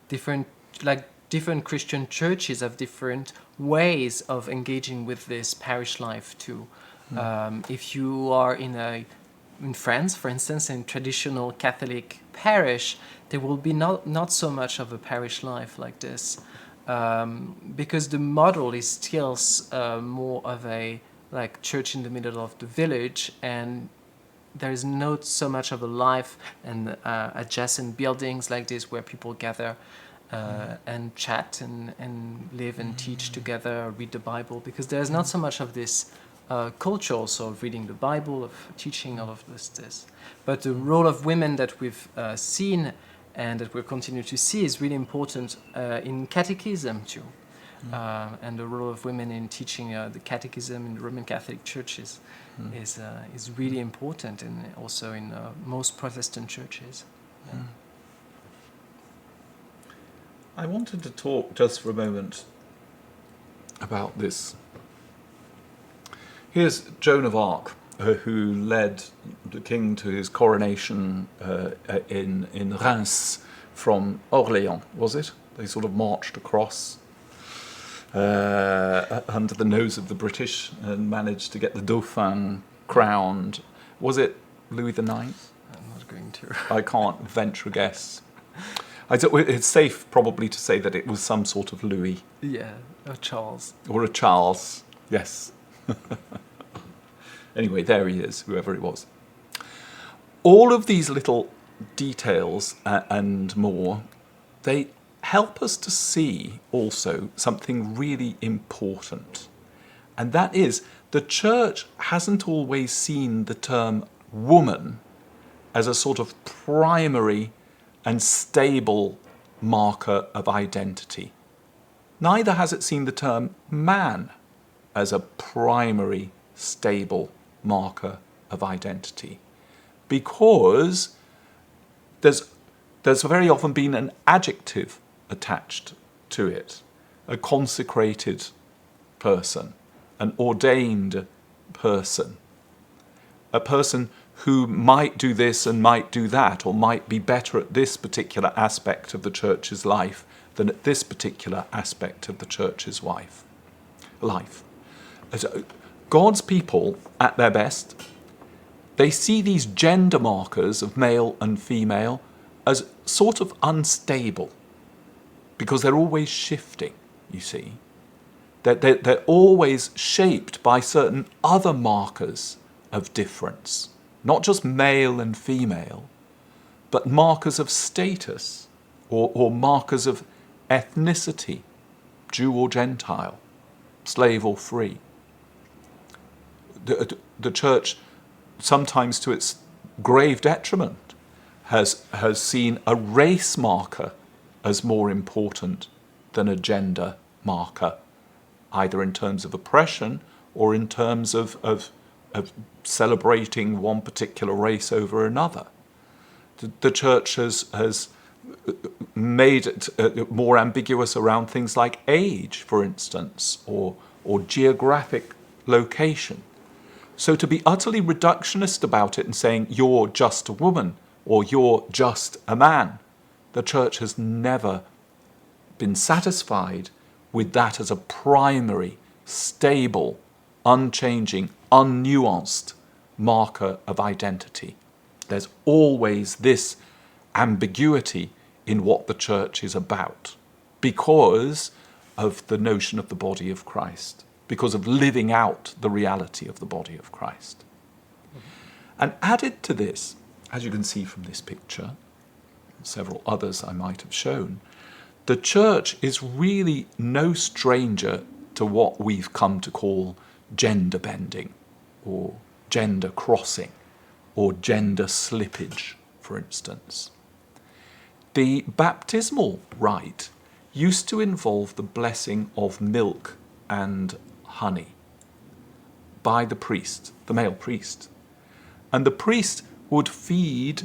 different Christian churches have different ways of engaging with this parish life too. If you are in France, for instance, in traditional Catholic parish, there will be not so much of a parish life like this, because the model is still more of a like church in the middle of the village, and there is not so much of a life and adjacent buildings like this where people gather and chat and live and teach together, read the Bible, because there's not so much of this culture also of reading the Bible, of teaching, all of this. But the role of women that we've seen and that we'll continue to see is really important in catechism too. And the role of women in teaching the catechism in the Roman Catholic churches is really important, and also in most Protestant churches. Yeah. I wanted to talk just for a moment about this. Here's Joan of Arc, who led the king to his coronation in Reims from Orléans, was it? They sort of marched across under the nose of the British and managed to get the Dauphin crowned. Was it Louis IX? I'm not going to. I can't venture a guess. It's safe probably to say that it was some sort of Louis. Yeah, or Charles. Or a Charles, yes. Anyway, there he is, whoever it was. All of these little details and more, they help us to see also something really important. And that is, the church hasn't always seen the term woman as a sort of primary and stable marker of identity. Neither has it seen the term man as a primary, stable marker of identity, because there's very often been an adjective attached to it, a consecrated person, an ordained person, a person who might do this and might do that, or might be better at this particular aspect of the church's life than at this particular aspect of the church's life. God's people, at their best, they see these gender markers of male and female as sort of unstable, because they're always shifting, you see. They're always shaped by certain other markers of difference, not just male and female, but markers of status or markers of ethnicity, Jew or Gentile, slave or free. The church, sometimes to its grave detriment, has seen a race marker as more important than a gender marker, either in terms of oppression or in terms of celebrating one particular race over another. The church has made it more ambiguous around things like age, for instance, or geographic location. So to be utterly reductionist about it and saying you're just a woman or you're just a man, the church has never been satisfied with that as a primary, stable, unchanging, unnuanced marker of identity. There's always this ambiguity in what the church is about because of the notion of the body of Christ, because of living out the reality of the body of Christ. And added to this as you can see from this picture, several others I might have shown, the church is really no stranger to what we've come to call gender bending, or gender crossing, or gender slippage, for instance. The baptismal rite used to involve the blessing of milk and honey by the priest, the male priest. And the priest would feed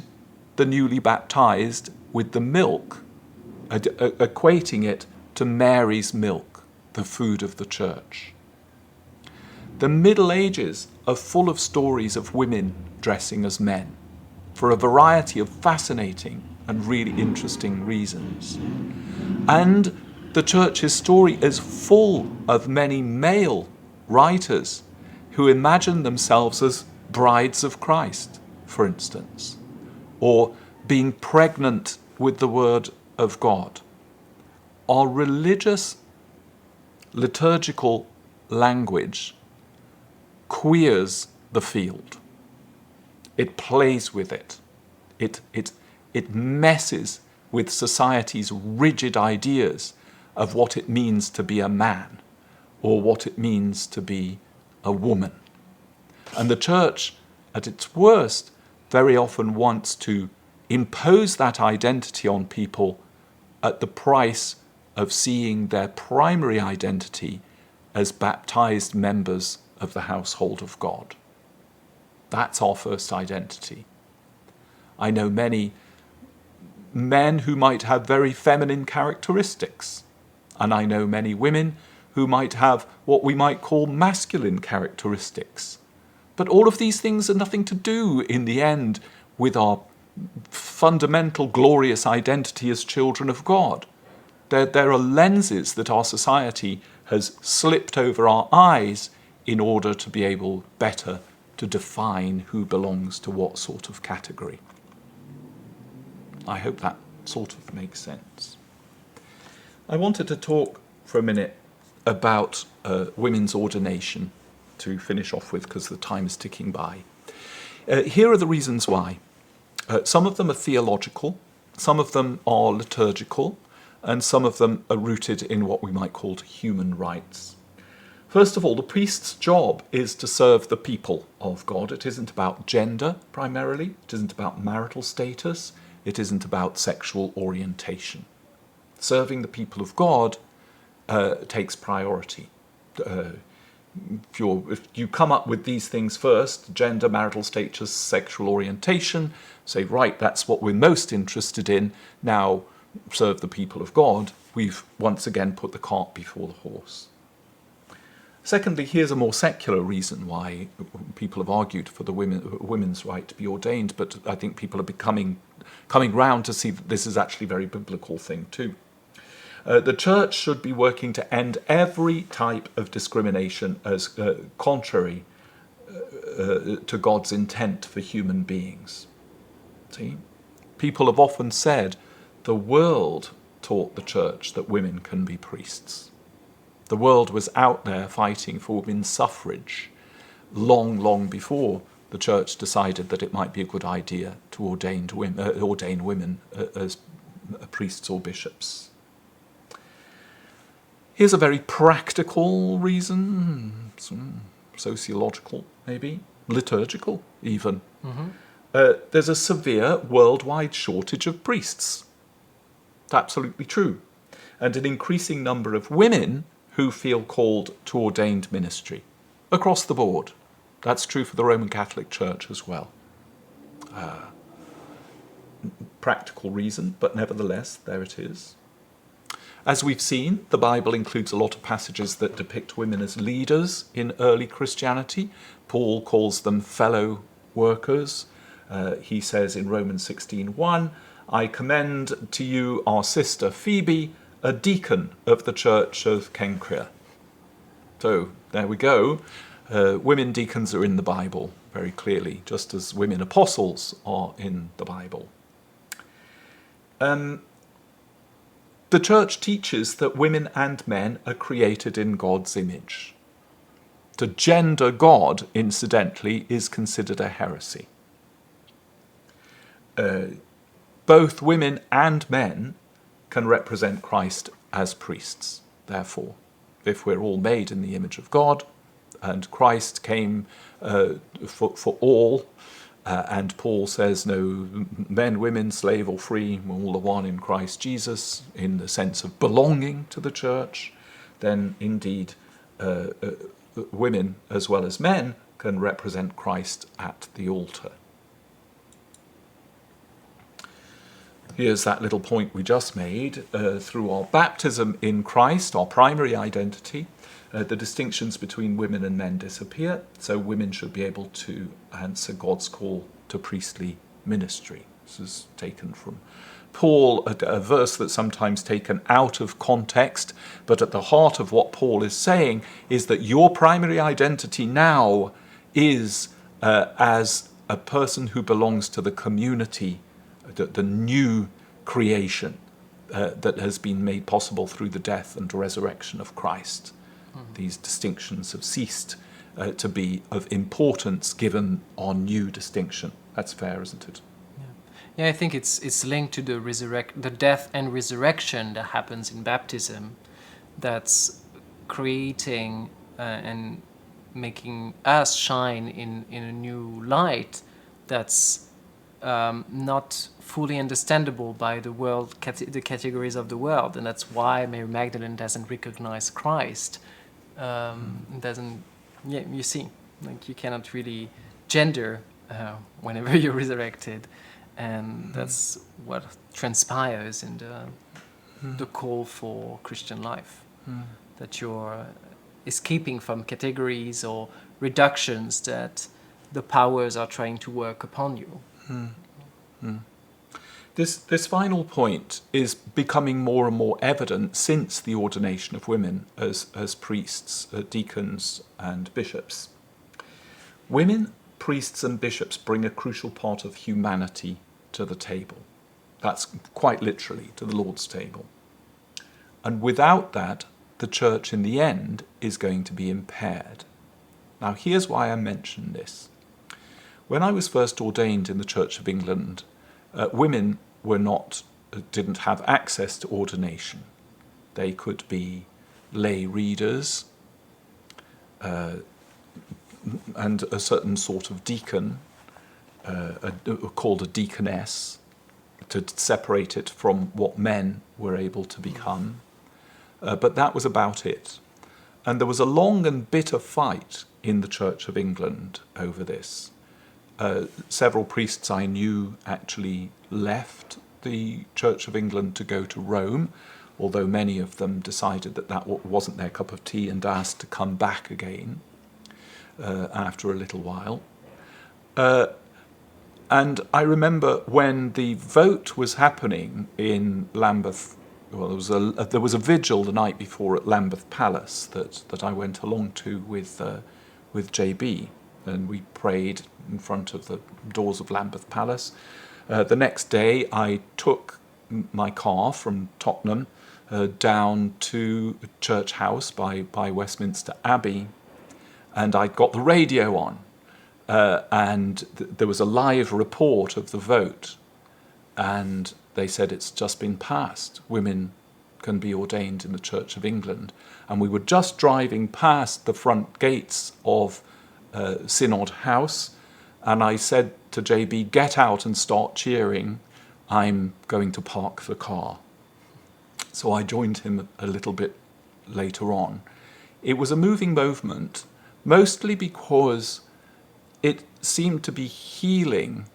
the newly baptized with the milk, equating it to Mary's milk, the food of the church. The Middle Ages are full of stories of women dressing as men for a variety of fascinating and really interesting reasons. And the church's story is full of many male writers who imagine themselves as brides of Christ, for instance, or being pregnant with the Word of God. Our religious, liturgical language queers the field. It plays with it. It messes with society's rigid ideas of what it means to be a man or what it means to be a woman. And the church, at its worst, very often wants to impose that identity on people at the price of seeing their primary identity as baptized members of the household of God. That's our first identity. I know many men who might have very feminine characteristics, and I know many women who might have what we might call masculine characteristics. But all of these things are nothing to do, in the end, with our fundamental glorious identity as children of God. There are lenses that our society has slipped over our eyes in order to be able better to define who belongs to what sort of category. I hope that sort of makes sense. I wanted to talk for a minute about women's ordination to finish off with, because the time is ticking by. Here are the reasons why. Some of them are theological, some of them are liturgical, and some of them are rooted in what we might call human rights. First of all, the priest's job is to serve the people of God. It isn't about gender, primarily. It isn't about marital status. It isn't about sexual orientation. Serving the people of God takes priority. If you come up with these things first, gender, marital status, sexual orientation, say, right, that's what we're most interested in, now serve the people of God, we've once again put the cart before the horse. Secondly, here's a more secular reason why people have argued for the women's right to be ordained, but I think people are coming round to see that this is actually a very biblical thing too. The church should be working to end every type of discrimination as contrary to God's intent for human beings. See? People have often said the world taught the church that women can be priests. The world was out there fighting for women's suffrage long, long before the church decided that it might be a good idea to ordain women as priests or bishops. Here's a very practical reason, sociological maybe, liturgical even. Mm-hmm. There's a severe worldwide shortage of priests. It's absolutely true. And an increasing number of women who feel called to ordained ministry across the board. That's true for the Roman Catholic Church as well. Practical reason, but nevertheless, there it is. As we've seen, the Bible includes a lot of passages that depict women as leaders in early Christianity. Paul calls them fellow workers. He says in Romans 16:1, I commend to you our sister Phoebe, a deacon of the church of Cenchrea. So there we go. Women deacons are in the Bible very clearly, just as women apostles are in the Bible. The church teaches that women and men are created in God's image. To gender God, incidentally, is considered a heresy. both women and men can represent Christ as priests. Therefore, if we're all made in the image of God, and Christ came for all, and Paul says, no, men, women, slave or free, we're all the one in Christ Jesus, in the sense of belonging to the church, then indeed women as well as men can represent Christ at the altar. Here's that little point we just made. Through our baptism in Christ, our primary identity, the distinctions between women and men disappear, so women should be able to answer God's call to priestly ministry. This is taken from Paul, a verse that's sometimes taken out of context, but at the heart of what Paul is saying is that your primary identity now is as a person who belongs to the community, the new creation that has been made possible through the death and resurrection of Christ. These distinctions have ceased to be of importance given our new distinction. That's fair, isn't it? Yeah, I think it's linked to the death and resurrection that happens in baptism, that's creating and making us shine in a new light that's not fully understandable by the world, the categories of the world, and that's why Mary Magdalene doesn't recognize Christ. Doesn't, yeah, you see, like you cannot really gender whenever you're resurrected, and that's what transpires in the call for Christian life, that you're escaping from categories or reductions that the powers are trying to work upon you. This final point is becoming more and more evident since the ordination of women as priests, deacons and bishops. Women, priests and bishops bring a crucial part of humanity to the table. That's quite literally to the Lord's table. And without that, the church in the end is going to be impaired. Now here's why I mention this. When I was first ordained in the Church of England, women didn't have access to ordination. They could be lay readers and a certain sort of deacon, called a deaconess, to separate it from what men were able to become. But that was about it. And there was a long and bitter fight in the Church of England over this. Several priests I knew actually left the Church of England to go to Rome, although many of them decided that wasn't their cup of tea and asked to come back again after a little while. And I remember when the vote was happening in Lambeth, well, there was a vigil the night before at Lambeth Palace that I went along to with JB, and we prayed in front of the doors of Lambeth Palace. The next day I took my car from Tottenham down to Church House by Westminster Abbey, and I got the radio on, and there was a live report of the vote, and they said it's just been passed. Women can be ordained in the Church of England. And we were just driving past the front gates of Synod House, and I said to JB, get out and start cheering. I'm going to park the car. So I joined him a little bit later on. It was a moving movement, mostly because it seemed to be healing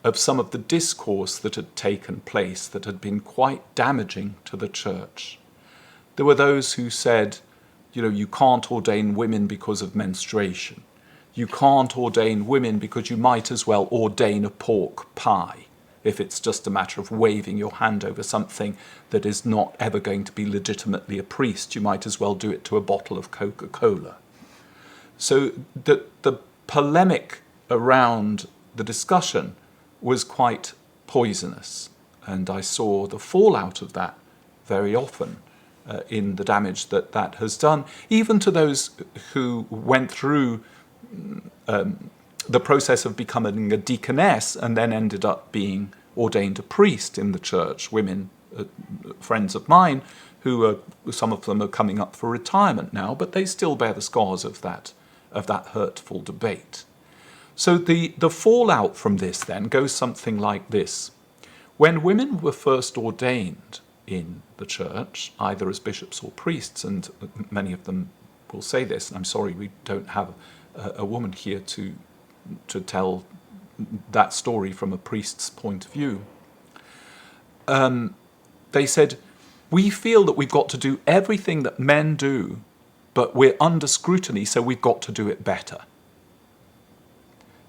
of some of the discourse that had taken place that had been quite damaging to the church. There were those who said, you can't ordain women because of menstruation. You can't ordain women because you might as well ordain a pork pie if it's just a matter of waving your hand over something that is not ever going to be legitimately a priest. You might as well do it to a bottle of Coca-Cola. So the polemic around the discussion was quite poisonous, and I saw the fallout of that very often in the damage that has done, even to those who went through the process of becoming a deaconess and then ended up being ordained a priest in the church. Women, friends of mine, who are, some of them are coming up for retirement now, but they still bear the scars of that hurtful debate. So the fallout from this then goes something like this. When women were first ordained in the church, either as bishops or priests, and many of them will say this, and I'm sorry we don't have a woman here to tell that story from a priest's point of view, they said, we feel that we've got to do everything that men do, but we're under scrutiny, so we've got to do it better.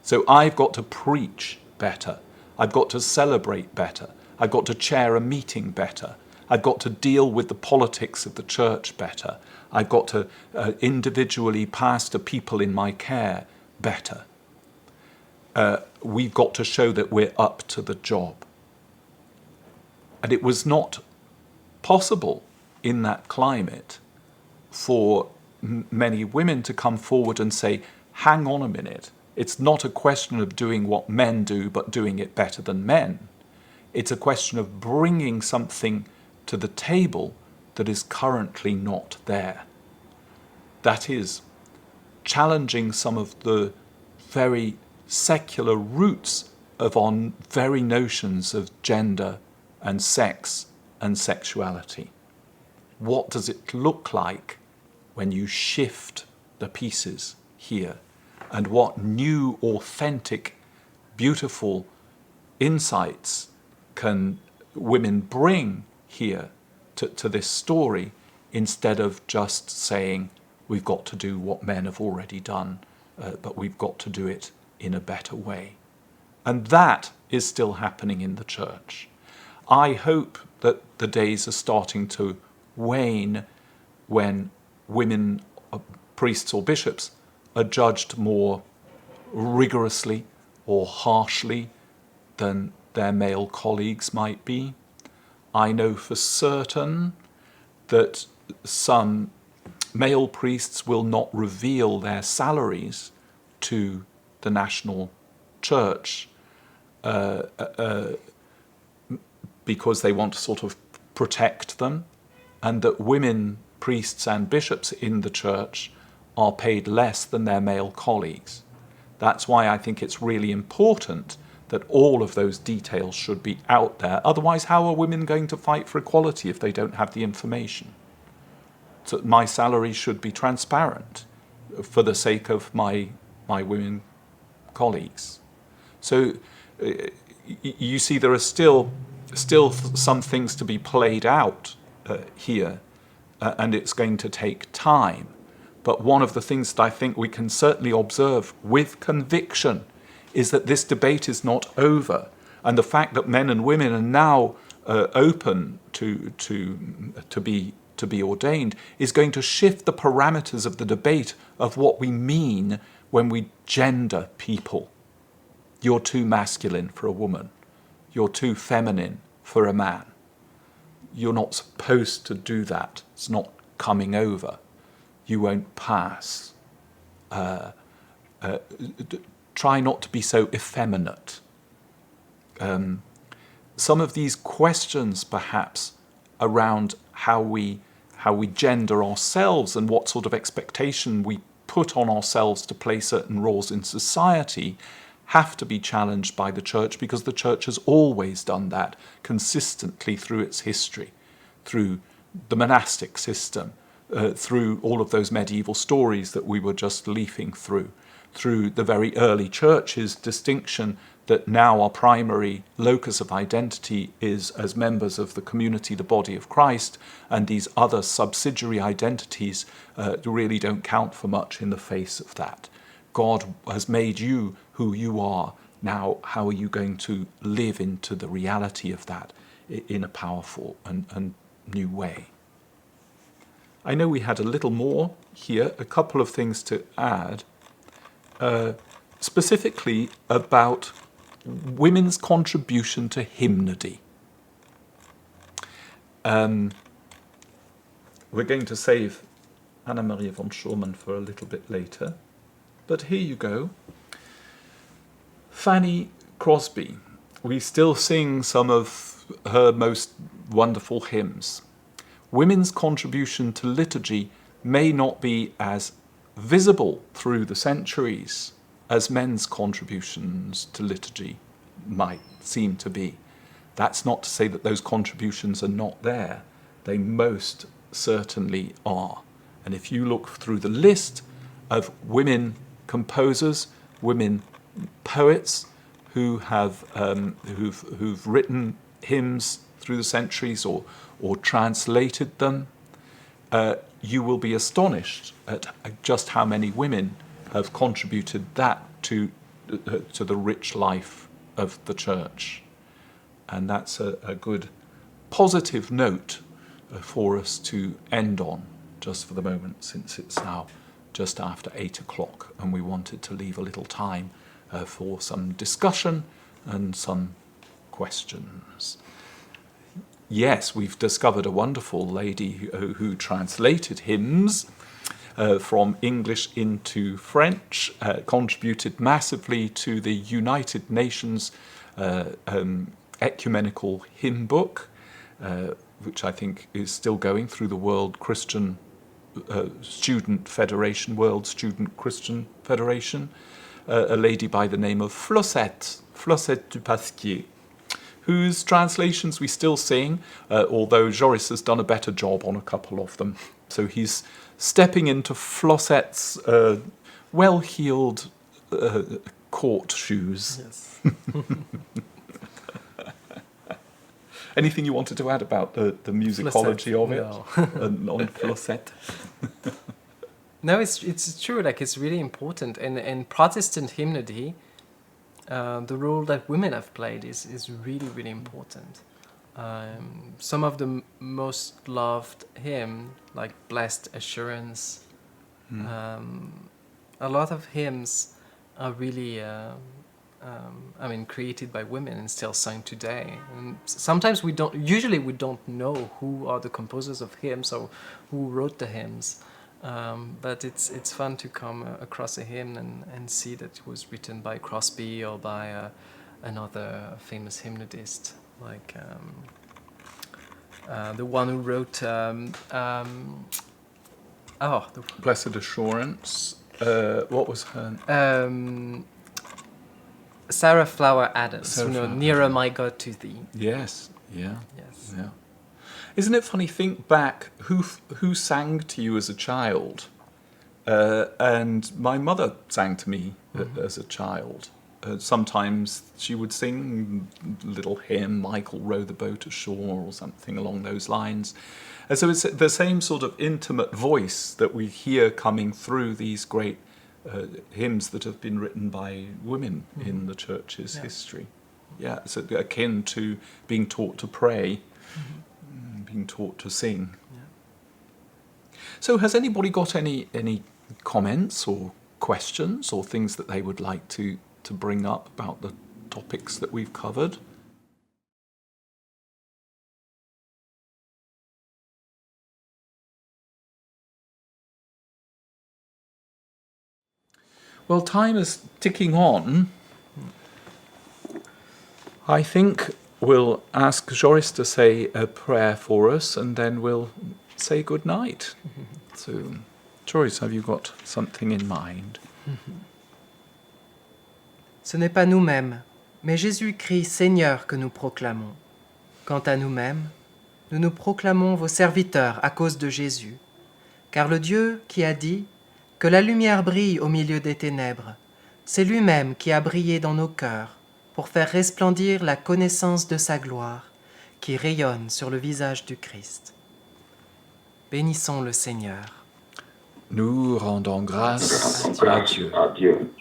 So I've got to preach better. I've got to celebrate better. I've got to chair a meeting better. I've got to deal with the politics of the church better. I've got to individually pastor people in my care better. We've got to show that we're up to the job. And it was not possible in that climate for many women to come forward and say, hang on a minute, it's not a question of doing what men do, but doing it better than men. It's a question of bringing something to the table that is currently not there. That is, challenging some of the very secular roots of our very notions of gender and sex and sexuality. What does it look like when you shift the pieces here? And what new, authentic, beautiful insights can women bring here to this story, instead of just saying we've got to do what men have already done, but we've got to do it in a better way. And that is still happening in the church. I hope that the days are starting to wane when women, priests or bishops, are judged more rigorously or harshly than their male colleagues might be. I know for certain that some male priests will not reveal their salaries to the national church because they want to sort of protect them, and that women priests and bishops in the church are paid less than their male colleagues. That's why I think it's really important that all of those details should be out there. Otherwise, how are women going to fight for equality if they don't have the information? So my salary should be transparent for the sake of my women colleagues. So you see, there are still some things to be played out here, and it's going to take time. But one of the things that I think we can certainly observe with conviction is that this debate is not over, and the fact that men and women are now open to be ordained is going to shift the parameters of the debate of what we mean when we gender people. You're too masculine for a woman. You're too feminine for a man. You're not supposed to do that. It's not coming over. You won't pass. Try not to be so effeminate. Some of these questions, perhaps, around how we gender ourselves and what sort of expectation we put on ourselves to play certain roles in society, have to be challenged by the church, because the church has always done that consistently through its history, through the monastic system, through all of those medieval stories that we were just leafing through the very early church's distinction that now our primary locus of identity is as members of the community, the body of Christ, and these other subsidiary identities really don't count for much in the face of that. God has made you who you are. Now, how are you going to live into the reality of that in a powerful and new way? I know we had a little more here, a couple of things to add, specifically about women's contribution to hymnody. We're going to save Anna Maria von Schurman for a little bit later, but here you go. Fanny Crosby, we still sing some of her most wonderful hymns. Women's contribution to liturgy may not be as visible through the centuries as men's contributions to liturgy might seem to be. That's not to say that those contributions are not there. They most certainly are. And if you look through the list of women composers, women poets who have who've written hymns through the centuries or translated them, you will be astonished at just how many women have contributed that to the rich life of the church. And that's a good positive note for us to end on, just for the moment, since it's now just after 8 o'clock and we wanted to leave a little time for some discussion and some questions. Yes, we've discovered a wonderful lady who translated hymns from English into French, contributed massively to the United Nations ecumenical hymn book, which I think is still going through the World Christian Student Federation, World Student Christian Federation, a lady by the name of Flossette du Pasquier, whose translations we still sing, although Joris has done a better job on a couple of them. So he's stepping into Flossette's well-heeled court shoes. Yes. Anything you wanted to add about the musicology of it? No. On Flossette? No, it's true. Like, it's really important. And in Protestant hymnody, the role that women have played is really, really important. Some of the most loved hymn, like Blessed Assurance, a lot of hymns are really, created by women and still sung today. And sometimes we don't know who are the composers of hymns or who wrote the hymns. But it's fun to come across a hymn and see that it was written by Crosby or by another famous hymnodist, like the one who wrote Blessed Assurance. What was her? Sarah Flower Adams. Sarah Flower Nearer My God to Thee. Yes. Yeah. Yes. Yeah. Isn't it funny? Think back. Who sang to you as a child? And my mother sang to me as a child. Sometimes she would sing a little hymn, Michael row the boat ashore, or something along those lines. And so it's the same sort of intimate voice that we hear coming through these great hymns that have been written by women in the church's history. Yeah, it's akin to being taught to pray, being taught to sing. Yeah. So has anybody got any comments or questions or things that they would like to bring up about the topics that we've covered? Well, time is ticking on. I think we'll ask Joris to say a prayer for us and then we'll say good night. So, Joris, have you got something in mind? Ce n'est pas nous-mêmes, mais Jésus-Christ Seigneur que nous proclamons. Quant à nous-mêmes, nous nous proclamons vos serviteurs à cause de Jésus. Car le Dieu qui a dit que la lumière brille au milieu des ténèbres, c'est lui-même qui a brillé dans nos cœurs pour faire resplendir la connaissance de sa gloire qui rayonne sur le visage du Christ. Bénissons le Seigneur. Nous rendons grâce à Dieu.